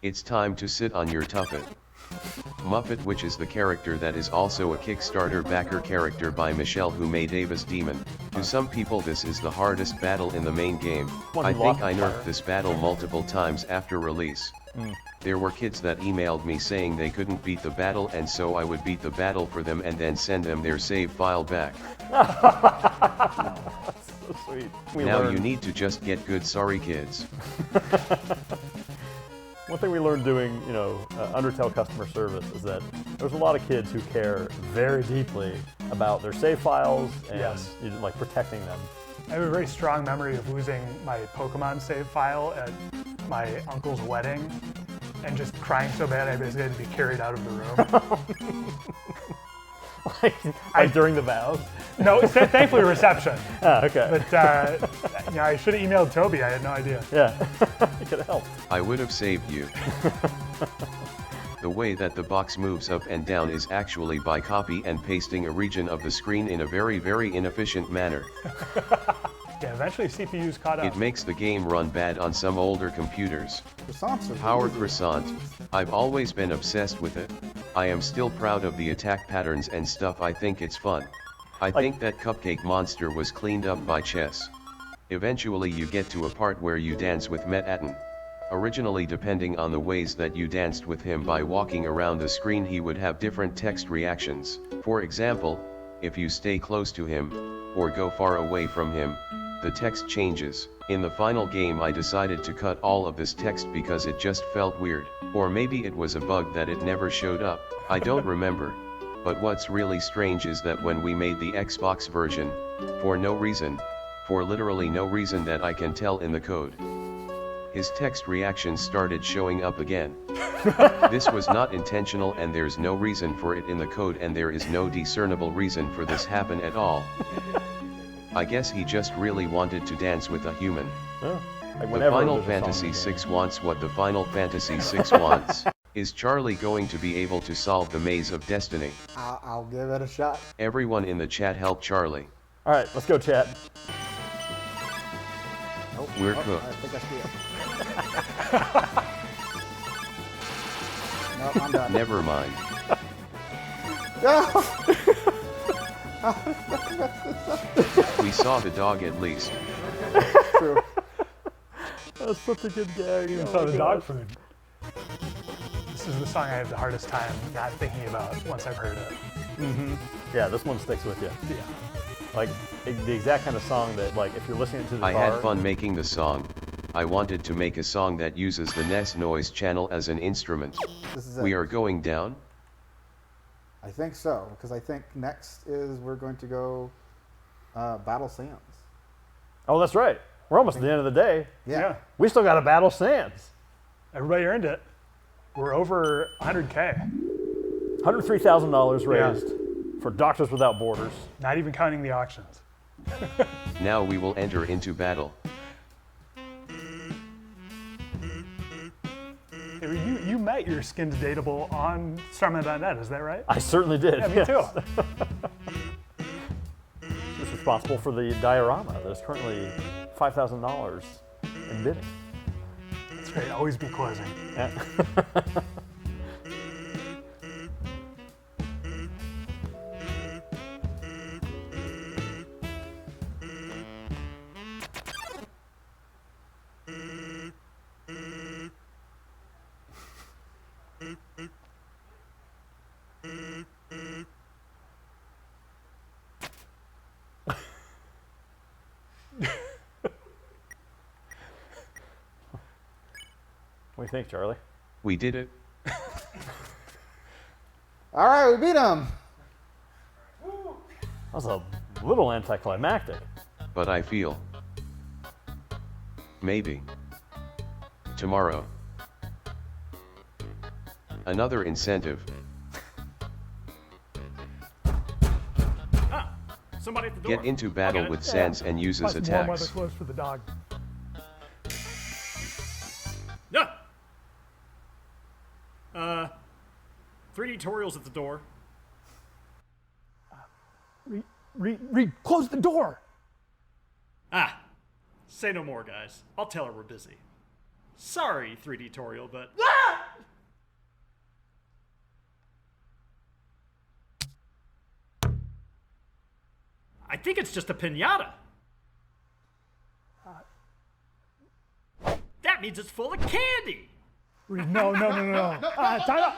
It's time to sit on your tuffet. Muppet, which is the character that is also a Kickstarter backer character by Michelle, who made Ava's Demon. To some people this is the hardest battle in the main game. One I who think lost I the nerfed fire. this battle multiple times after release. There were kids that emailed me saying they couldn't beat the battle, and so I would beat the battle for them and then send them their save file back. So sweet. Now you need to just get good, sorry kids. One thing we learned doing, Undertale customer service is that there's a lot of kids who care very deeply about their save files and Yes. like protecting them. I have a very strong memory of losing my Pokemon save file at my uncle's wedding and just crying so bad I basically had to be carried out of the room. like during the vows. No, thankfully reception. Ah, okay. But I should have emailed Toby. I had no idea. Yeah, it could help. I would have saved you. The way that the box moves up and down is actually by copy and pasting a region of the screen in a very, very inefficient manner. Yeah, eventually CPU's caught up. It makes the game run bad on some older computers. Croissants are Power easy. croissant. I've always been obsessed with it. I am still proud of the attack patterns and stuff. I think it's fun. I think that Cupcake Monster was cleaned up by chess. Eventually you get to a part where you dance with Metaton. Originally, depending on the ways that you danced with him by walking around the screen, he would have different text reactions. For example, if you stay close to him, or go far away from him, the text changes. In the final game I decided to cut all of this text because it just felt weird. Or maybe it was a bug that it never showed up, I don't remember. But what's really strange is that when we made the Xbox version, for literally no reason that I can tell in the code, his text reactions started showing up again. This was not intentional and there's no reason for it in the code, and there is no discernible reason for this happen at all. I guess he just really wanted to dance with a human. Oh, like The whenever Final there's a song Fantasy in the game. VI wants what the Final Fantasy VI wants. Is Charlie going to be able to solve the maze of destiny? I'll give it a shot. Everyone in the chat help Charlie. All right, let's go, chat. Nope. We're I cooked. think I see it. No, I'm done. Never mind. We saw the dog at least. True. That's such a good gag. Even saw the dog food. This is the song I have the hardest time not thinking about once I've heard it. Yeah, this one sticks with you. Yeah. Like the exact kind of song that, like, if you're listening to the I car. had fun making the song. I wanted to make a song that uses the NES noise channel as an instrument. This is it. We are going down. I think so, because I think next is we're going to go Battle Sands. Oh, that's right. We're almost at the end of the day. Yeah. We still got to battle Sands. Everybody earned it. We're over 100K. $103,000 raised for Doctors Without Borders. Not even counting the auctions. Now we will enter into battle. You met your skinned dateable on Starman.net, is that right? I certainly did. Yeah, me yes. too. It's responsible for the diorama that is currently $5,000 in bidding. That's right, always be closing. Yeah. What do you think, Charlie? We did it. All right, we beat him. That was a little anticlimactic. But I feel. Maybe. Tomorrow. Another incentive. Somebody at the Get into battle with Sans and uses Plus warm weather attacks. clothes for the dog. Yeah. 3D tutorials at the door. Close the door. Ah, say no more, guys. I'll tell her we're busy. Sorry, 3D tutorial, but. I think it's just a pinata. That means it's full of candy. No. Time out.